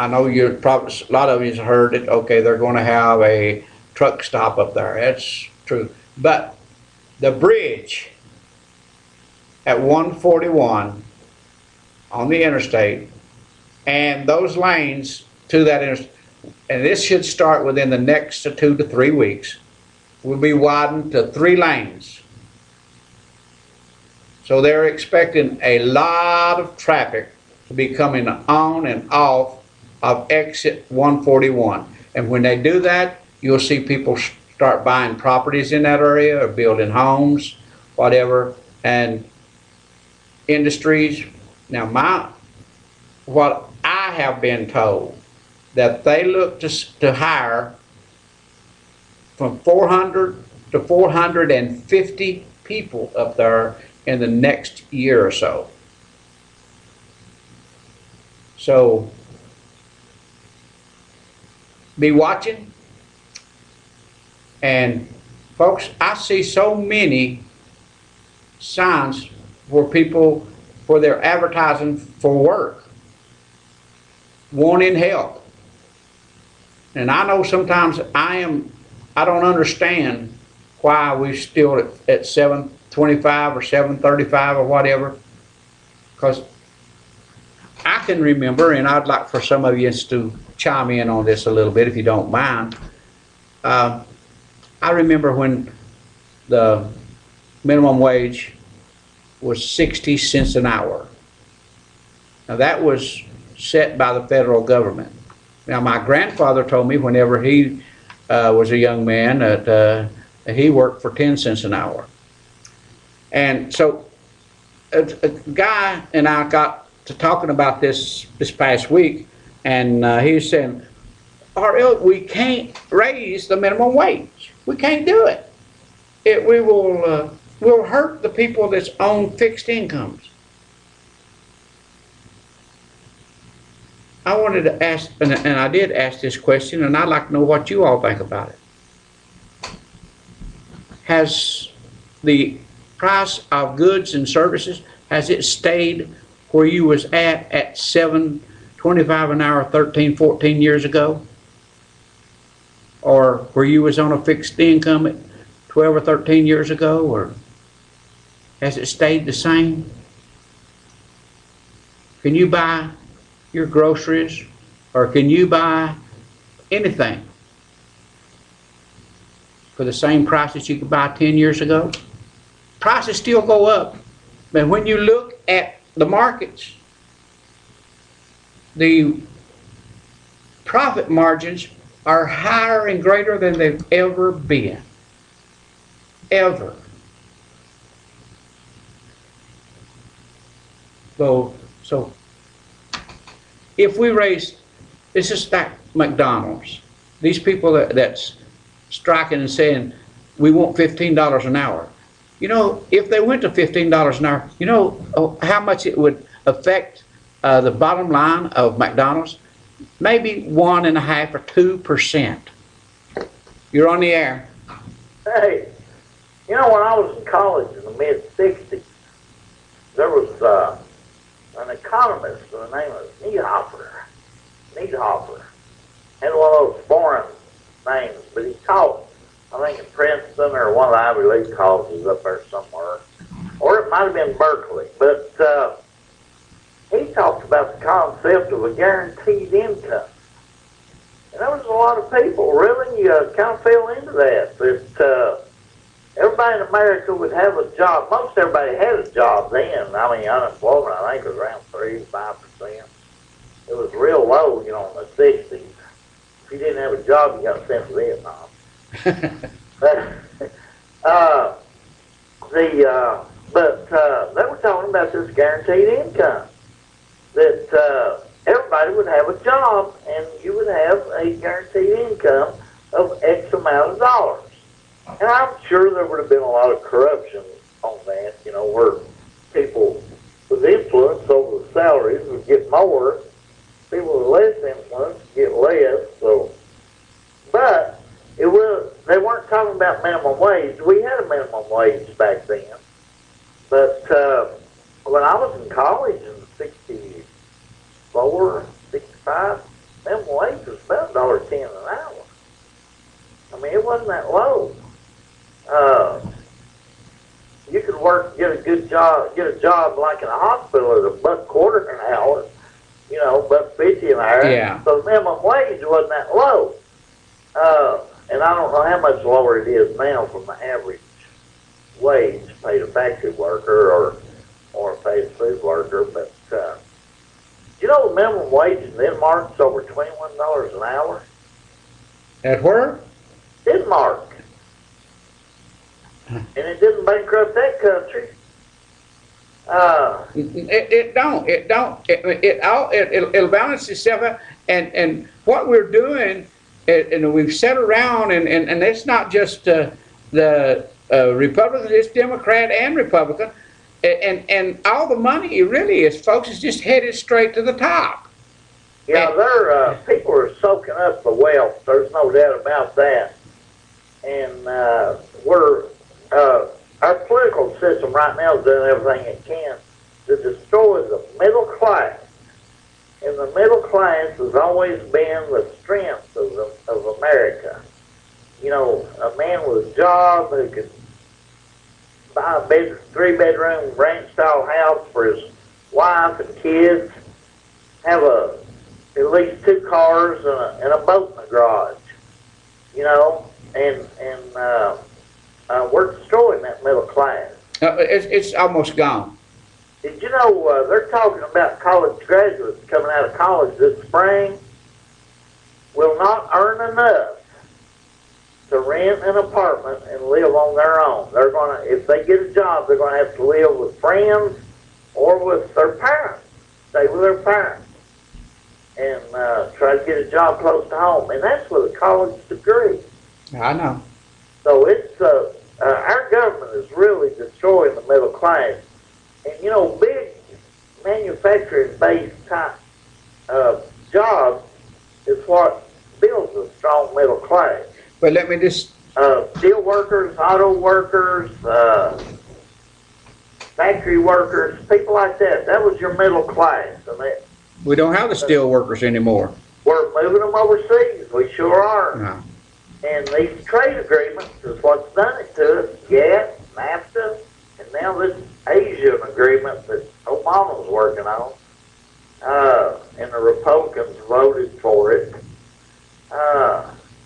S9: know you're probably, a lot of you have heard it, okay, they're going to have a truck stop up there. That's true. But the bridge at 141 on the interstate and those lanes to that interstate, and this should start within the next 2 to 3 weeks, will be widened to 3 lanes. So they're expecting a lot of traffic to be coming on and off of exit 141. And when they do that, you'll see people start buying properties in that area or building homes, whatever, and industries. Now, what I have been told, that they look to hire from 400 to 450 people up there in the next year or so. So, be watching. And folks, I see so many signs for people, for their advertising for work, wanting help. And I know sometimes I don't understand why we're still at 725 or 735 or whatever. Because I can remember, and I'd like for some of you to chime in on this a little bit if you don't mind. I remember when the minimum wage was 60 cents an hour. Now that was set by the federal government. Now my grandfather told me whenever he was a young man that he worked for 10 cents an hour. And so a guy and I got to talking about this past week, and he was saying, RL, we can't raise the minimum wage. We can't do it. We will hurt the people that's on fixed incomes. I wanted to ask, and I did ask this question, and I'd like to know what you all think about it. Has the price of goods and services, has it stayed where you was at $7.25 an hour 13, 14 years ago? Or where you was on a fixed income at 12 or 13 years ago? Or has it stayed the same? Can you buy your groceries, or can you buy anything for the same price that you could buy 10 years ago? Prices still go up, but when you look at the markets, the profit margins are higher and greater than they've ever been. Ever. So if we raise, this is like McDonald's. These people that's striking and saying, we want $15 an hour. You know, if they went to $15 an hour, you know how much it would affect the bottom line of McDonald's? Maybe 1.5% or 2%. You're on the air.
S5: Hey, you know, when I was in college in the mid-'60s, there was an economist by the name of Needhopper. Had one of those foreign names, but he taught, I think, in Princeton or one of the Ivy League colleges up there somewhere. Or it might have been Berkeley. But he talked about the concept of a guaranteed income. And there was a lot of people really kind of fell into that everybody in America would have a job. Most everybody had a job then. I mean, unemployment, I think, was around 3-5%. It was real low, you know, in the 60s. If you didn't have a job, you got sent to Vietnam. But they were talking about this guaranteed income. That everybody would have a job, and you would have a guaranteed income of X amount of dollars. And I'm sure there would have been a lot of corruption on that, you know, where people with influence over the salaries would get more, people with less influence get less. So, but they weren't talking about minimum wage. We had a minimum wage back then. But when I was in college in 64, 65, minimum wage was about $1.10 an hour. I mean, it wasn't that low. You could get a job like in a hospital at $1.25 an hour, you know, $1.50 an hour.
S9: Yeah.
S5: So the minimum wage wasn't that low. And I don't know how much lower it is now from the average wage paid a factory worker or paid a food worker. But you know, the minimum wage in Denmark is over $21 an hour.
S9: At where?
S5: Denmark. And it didn't bankrupt that country. It'll balance itself out. And what we're doing, and we've sat around, and it's not just the Republicans, it's Democrat and Republican, and all the money really is, folks, is just headed straight to the top. Yeah, people are soaking up the wealth. There's no doubt about that. And our political system right now is doing everything it can to destroy the middle class. And the middle class has always been the strength of America. You know, a man with a job who could buy a 3-bedroom ranch-style house for his wife and kids, have at least 2 cars and a boat in the garage. You know, and we're destroying that middle class.
S9: It's almost gone.
S5: Did you know they're talking about college graduates coming out of college this spring will not earn enough to rent an apartment and live on their own. They're gonna, if they get a job, they're gonna have to live with friends or with their parents. Stay with their parents and try to get a job close to home, and that's with a college degree.
S9: I know.
S5: So it's our government is really destroying the middle class, and you know, big manufacturing-based type jobs is what builds a strong middle class.
S9: But let me just...
S5: steel workers, auto workers, factory workers, people like that. That was your middle class. I mean,
S9: We don't have the steel workers anymore.
S5: we're moving them overseas. We sure are.
S9: No.
S5: And these trade agreements is what's done it to us. GATT, NAFTA, and now this Asian agreement that Obama's working on. And the Republicans voted for it.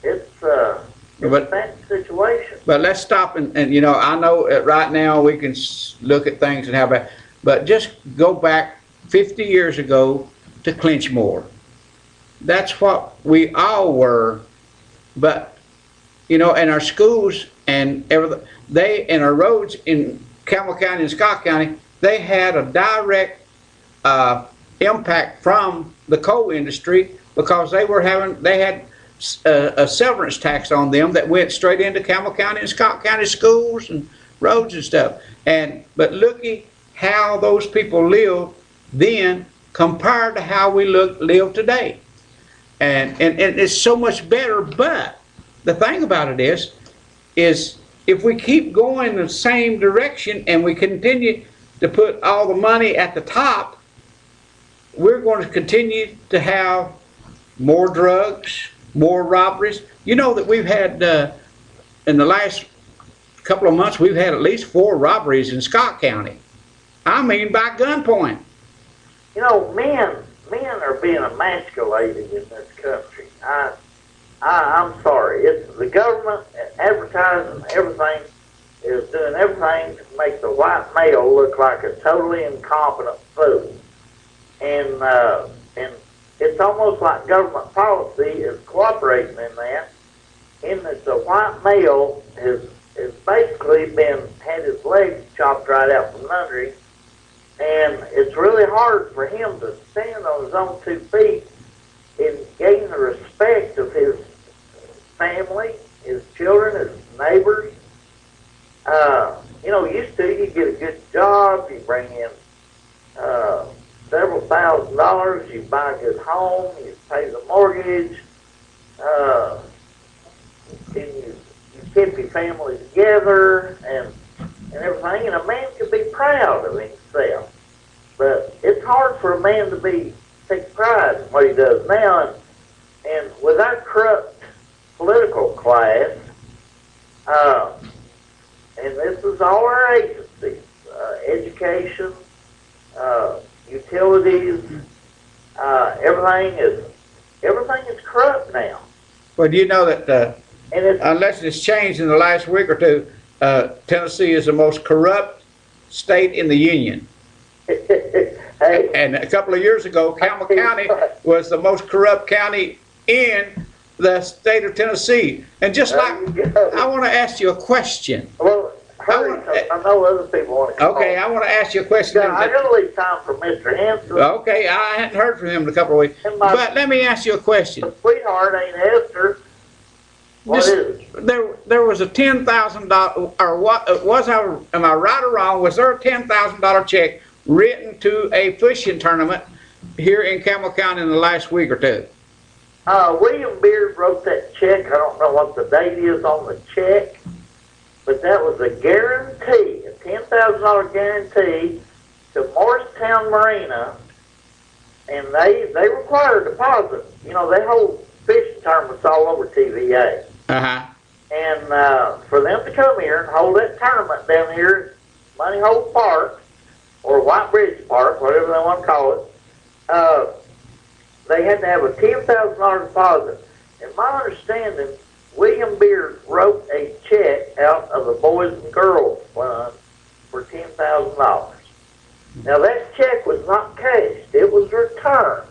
S5: It's a bad situation.
S9: But let's stop and you know, I know right now we can look at things and how bad, but just go back 50 years ago to Clinchmore. That's what we all were, but you know, and our schools and everything, and our roads in Campbell County and Scott County, they had a direct impact from the coal industry because they had a severance tax on them that went straight into Campbell County and Scott County schools and roads and stuff. But looky how those people lived then compared to how we live today. And it's so much better, but the thing about it is if we keep going the same direction and we continue to put all the money at the top, we're going to continue to have more drugs, more robberies. You know that we've had, in the last couple of months, we've had at least 4 robberies in Scott County. I mean, by gunpoint.
S5: You know, men are being emasculated in this country. I'm sorry. It's the government, advertising, everything is doing everything to make the white male look like a totally incompetent fool. And it's almost like government policy is cooperating in that, in that the white male has basically had his legs chopped right out from under him, and it's really hard for him to stand on his own 2 feet and gain the respect of his family, his children, his neighbors. You know, used to, you get a good job, you bring in several $1,000s, you buy a good home, you pay the mortgage, and you keep your family together and everything, and a man could be proud of himself. But it's hard for a man to take pride in what he does now, and with our corrupt political class, and this is all our agencies, education, utilities, everything is corrupt now.
S9: Well, do you know that unless it's changed in the last week or two, Tennessee is the most corrupt state in the union. And a couple of years ago, Campbell County was the most corrupt county in the state of Tennessee. And just like, I want to ask you a question.
S5: Well, hurry, I know other people want to come
S9: Okay,
S5: on.
S9: I want to ask you a question.
S5: I gotta leave time for Mr. Hanson.
S9: Okay, I hadn't heard from him in a couple of weeks. But let me ask you a question.
S5: Sweetheart ain't Esther. What is it?
S9: There was a $10,000, or what am I right or wrong? Was there a $10,000 check written to a fishing tournament here in Campbell County in the last week or two?
S5: William Beard wrote that check. I don't know what the date is on the check, but that was a guarantee, a $10,000 guarantee to Morristown Marina, and they require a deposit. You know, they hold fishing tournaments all over TVA.
S9: Uh-huh.
S5: And for them to come here and hold that tournament down here at Money Hole Park, or White Bridge Park, whatever they want to call it, they had to have a $10,000 deposit. In my understanding, William Beard wrote a check out of the Boys and Girls Fund for for $10,000. Now that check was not cashed, it was returned.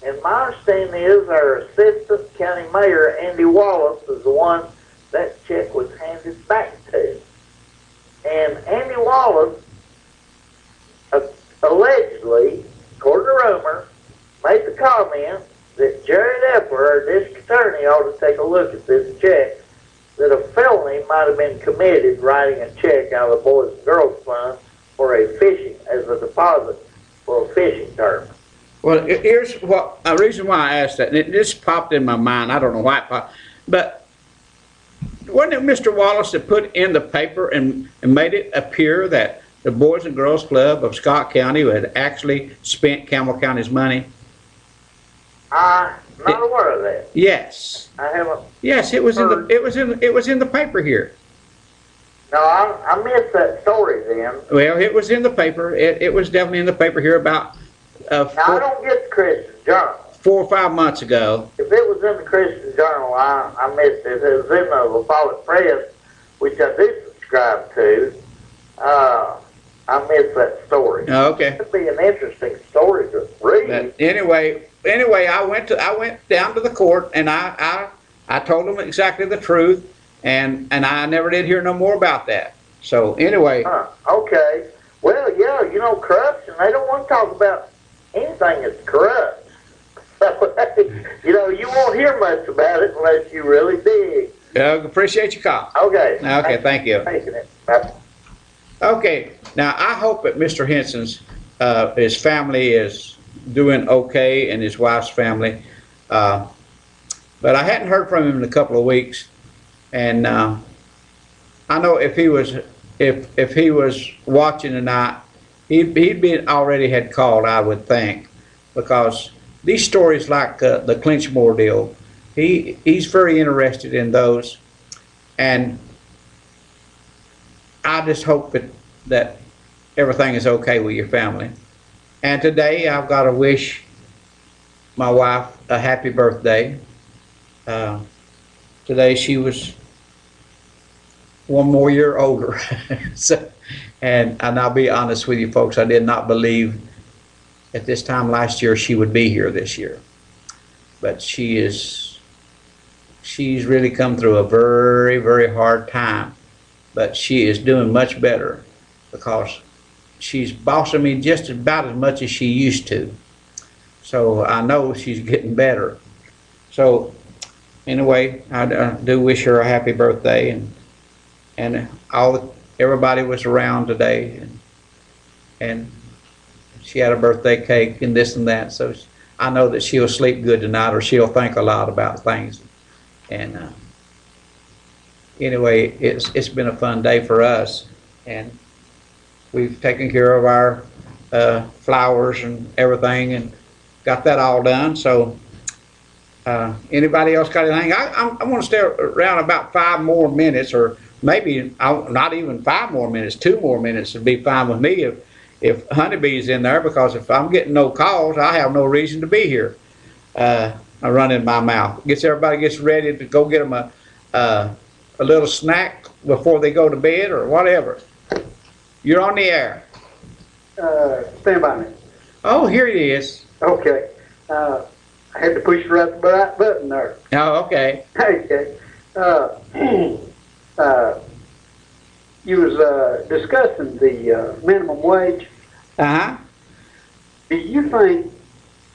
S5: And my understanding is our assistant county mayor, Andy Wallace, is the one that check was handed back to. And Andy Wallace allegedly, according to rumor, made the comment that Jared Epler, our district attorney, ought to take a look at this check, that a felony might have been committed writing a check out of the Boys and Girls Fund for a fishing, as a deposit for a fishing tournament.
S9: Well, here's what a reason why I asked that. And it just popped in my mind. I don't know why it popped, but wasn't it Mr. Wallace that put in the paper and made it appear that the Boys and Girls Club of Scott County had actually spent Campbell County's money?
S5: I'm not aware of that.
S9: Yes.
S5: I haven't.
S9: Yes, it was in the it was in the paper here.
S5: No, I missed that story then.
S9: Well, it was in the paper. It was definitely in the paper here about
S5: Now, I don't get the Christian Journal.
S9: 4 or 5 months ago.
S5: If it was in the Christian Journal, I missed it. If it was in the Republic Press, which I do subscribe to, I missed that story.
S9: Oh, okay.
S5: It'd be an interesting story to read.
S9: But anyway, I went down to the court and I told them exactly the truth, and I never did hear no more about that. So anyway.
S5: Okay. Well, yeah, you know, corruption, they don't want to talk about anything that's corrupt. So, you know, you won't hear much about it unless you really dig.
S9: Appreciate your call.
S5: Okay.
S9: Okay, thank you.
S5: Taking it. Bye.
S9: Okay, now I hope that Mr. Henson's, his family is doing okay, and his wife's family. But I hadn't heard from him in a couple of weeks, and I know if he was watching tonight, he'd been already had called, I would think, because these stories like the Clinchmore deal, he's very interested in those, and I just hope that everything is okay with your family. And today I've got to wish my wife a happy birthday. Today she was 1 more year older. So, and I'll be honest with you folks, I did not believe at this time last year she would be here this year. But she's really come through a very, very hard time. But she is doing much better because she's bossing me just about as much as she used to. So I know she's getting better. So anyway, I do wish her a happy birthday, and everybody was around today, and she had a birthday cake and this and that. So I know that she'll sleep good tonight, or she'll think a lot about things. And anyway, it's been a fun day for us, and we've taken care of our flowers and everything, and got that all done. So anybody else got anything? I want to stay around about 5 more minutes, or maybe not even 5 more minutes. 2 more minutes would be fine with me if Honeybee's in there, because if I'm getting no calls, I have no reason to be here. I run in my mouth. Everybody gets ready to go get them a little snack before they go to bed or whatever. You're on the air.
S17: Stand by me.
S9: Oh, here he is.
S17: Okay. I had to push the right button there.
S9: Oh, okay.
S17: Okay. You was discussing the minimum wage.
S9: Uh-huh.
S17: Do you think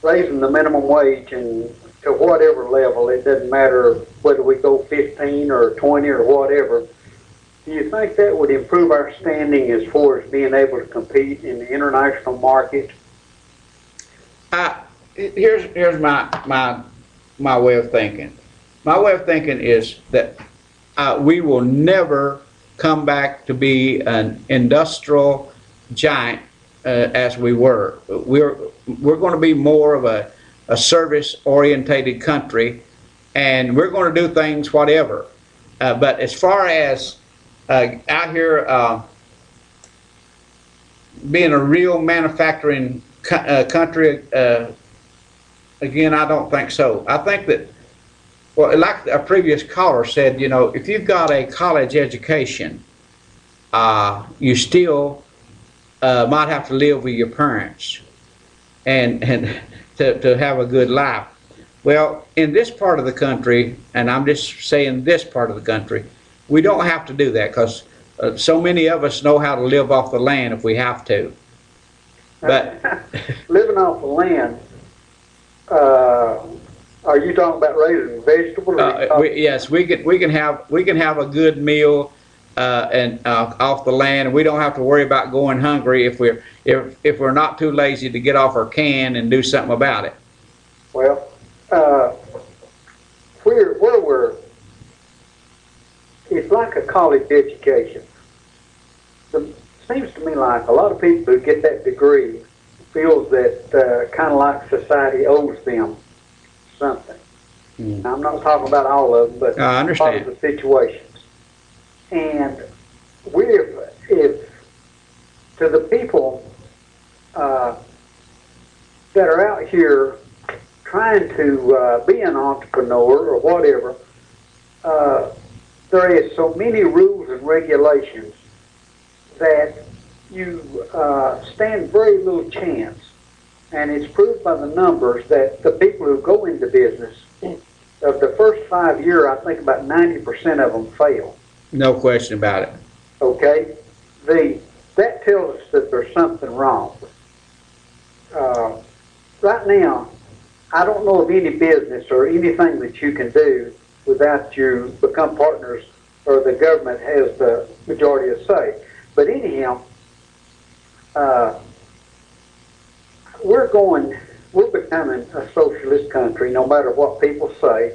S17: raising the minimum wage and to whatever level, it doesn't matter whether we go 15 or 20 or whatever, do you think that would improve our standing as far as being able to compete in the international market?
S9: Here's my way of thinking. My way of thinking is that we will never come back to be an industrial giant as we were. We're going to be more of a service-orientated country, and we're going to do things whatever. But as far as out here being a real manufacturing country, again, I don't think so. I think that, well, like a previous caller said, you know, if you've got a college education you still might have to live with your parents and to have a good life. Well, in this part of the country, and I'm just saying this part of the country, we don't have to do that because so many of us know how to live off the land if we have to. But
S17: living off the land, are you talking about raising vegetables?
S9: yes, we can have a good meal and off the land, and we don't have to worry about going hungry if we're not too lazy to get off our can and do something about it.
S17: Well, where we're, it's like a college education. It seems to me like a lot of people who get that degree feels that kind of like society owes them something. Now, I'm not talking about all of them, but
S9: I understand.
S17: part of the situations. And if to the people that are out here trying to be an entrepreneur or whatever, there is so many rules and regulations that you stand very little chance. And it's proved by the numbers that the people who go into business, of the first 5 years, I think about 90% of them fail.
S9: No question about it.
S17: Okay? That tells us that there's something wrong. Right now, I don't know of any business or anything that you can do without you become partners or the government has the majority of say. But anyhow, we're becoming a socialist country no matter what people say,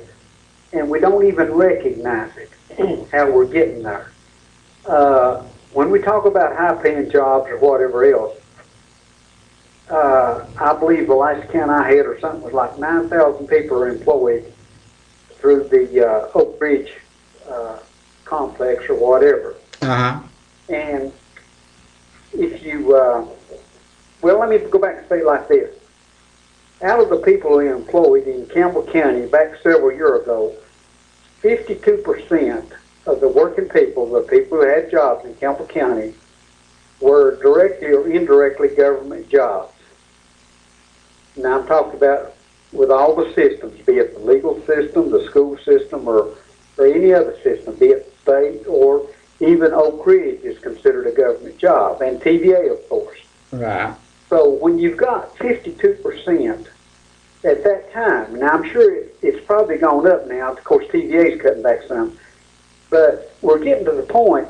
S17: and we don't even recognize it, how we're getting there. When we talk about high-paying jobs or whatever else, I believe the last count I had or something was like 9,000 people are employed through the Oak Ridge complex or whatever.
S9: Uh-huh.
S17: And if you, well, let me go back and say it like this. Out of the people who are employed in Campbell County back several years ago, 52% of the working people, the people who had jobs in Campbell County, were directly or indirectly government jobs. Now I'm talking about with all the systems, be it the legal system, the school system, or any other system, be it state or even Oak Ridge is considered a government job, and TVA, of course.
S9: Right.
S17: So when you've got 52% at that time, now I'm sure it's probably gone up now. Of course, TVA is cutting back some. But we're getting to the point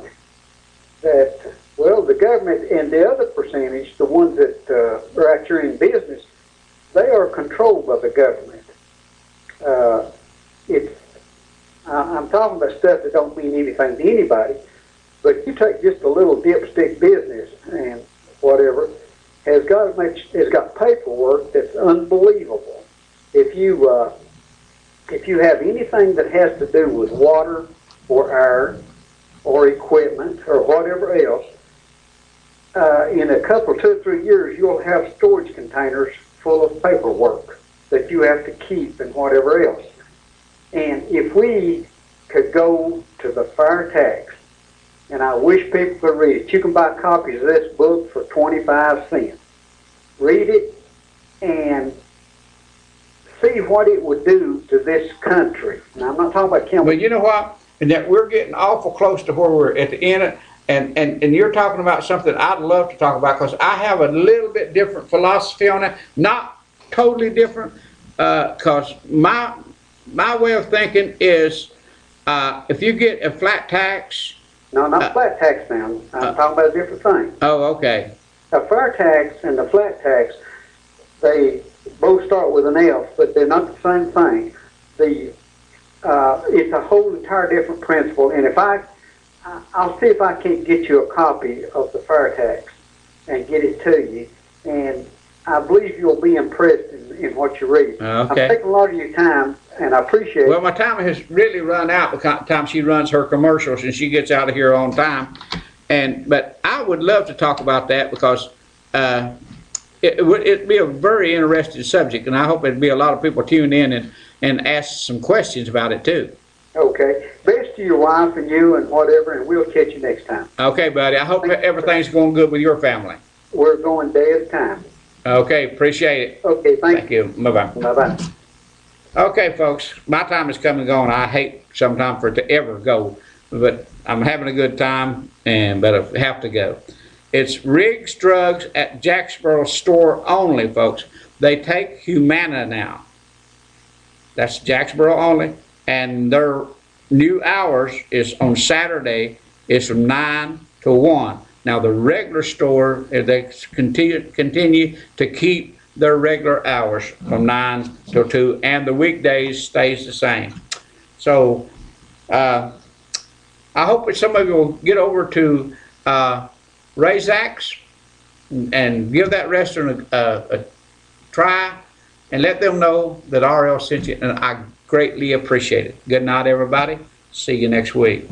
S17: that, well, the government and the other percentage, the ones that are out here in business, they are controlled by the government. I'm talking about stuff that don't mean anything to anybody, but you take just a little dipstick business and whatever, has got paperwork that's unbelievable. If you have anything that has to do with water or air or equipment or whatever else, in a couple, 2 or 3 years, you'll have storage containers full of paperwork that you have to keep and whatever else. And if we could go to the fire tax, and I wish people could read it. You can buy copies of this book for 25 cents. Read it and see what it would do to this country. Now, I'm not talking about Campbell.
S9: But you know what? And that we're getting awful close to where we're at the end of, and you're talking about something I'd love to talk about because I have a little bit different philosophy on it. Not totally different, because my way of thinking is if you get a flat tax.
S17: No, not flat tax now. I'm talking about a different thing.
S9: Oh, okay.
S17: A fair tax and the flat tax, they both start with an F, but they're not the same thing. It's a whole entire different principle. And if I'll see if I can't get you a copy of the fair tax and get it to you. And I believe you'll be impressed in what you read.
S9: Okay.
S17: I'm taking a lot of your time, and I appreciate it.
S9: Well, my time has really run out the time she runs her commercials and she gets out of here on time. But I would love to talk about that because it'd be a very interesting subject, and I hope it'd be a lot of people tune in and ask some questions about it too.
S17: Okay. Best to your wife and you and whatever, and we'll catch you next time.
S9: Okay, buddy. I hope everything's going good with your family.
S17: We're going day at a time.
S9: Okay, appreciate it.
S17: Okay,
S9: Thank you. Bye-bye.
S17: Bye-bye.
S9: Okay, folks, my time is coming and going. I hate sometimes for it to ever go, but I'm having a good time, but I have to go. It's Riggs Drugs at Jacksboro store only, folks. They take Humana now. That's Jacksboro only, and their new hours is on Saturday. It's from 9 to 1. Now the regular store, they continue to keep their regular hours from 9 till 2, and the weekdays stays the same. So I hope that some of you will get over to Razak's and give that restaurant a try, and let them know that RL sent you, and I greatly appreciate it. Good night, everybody. See you next week.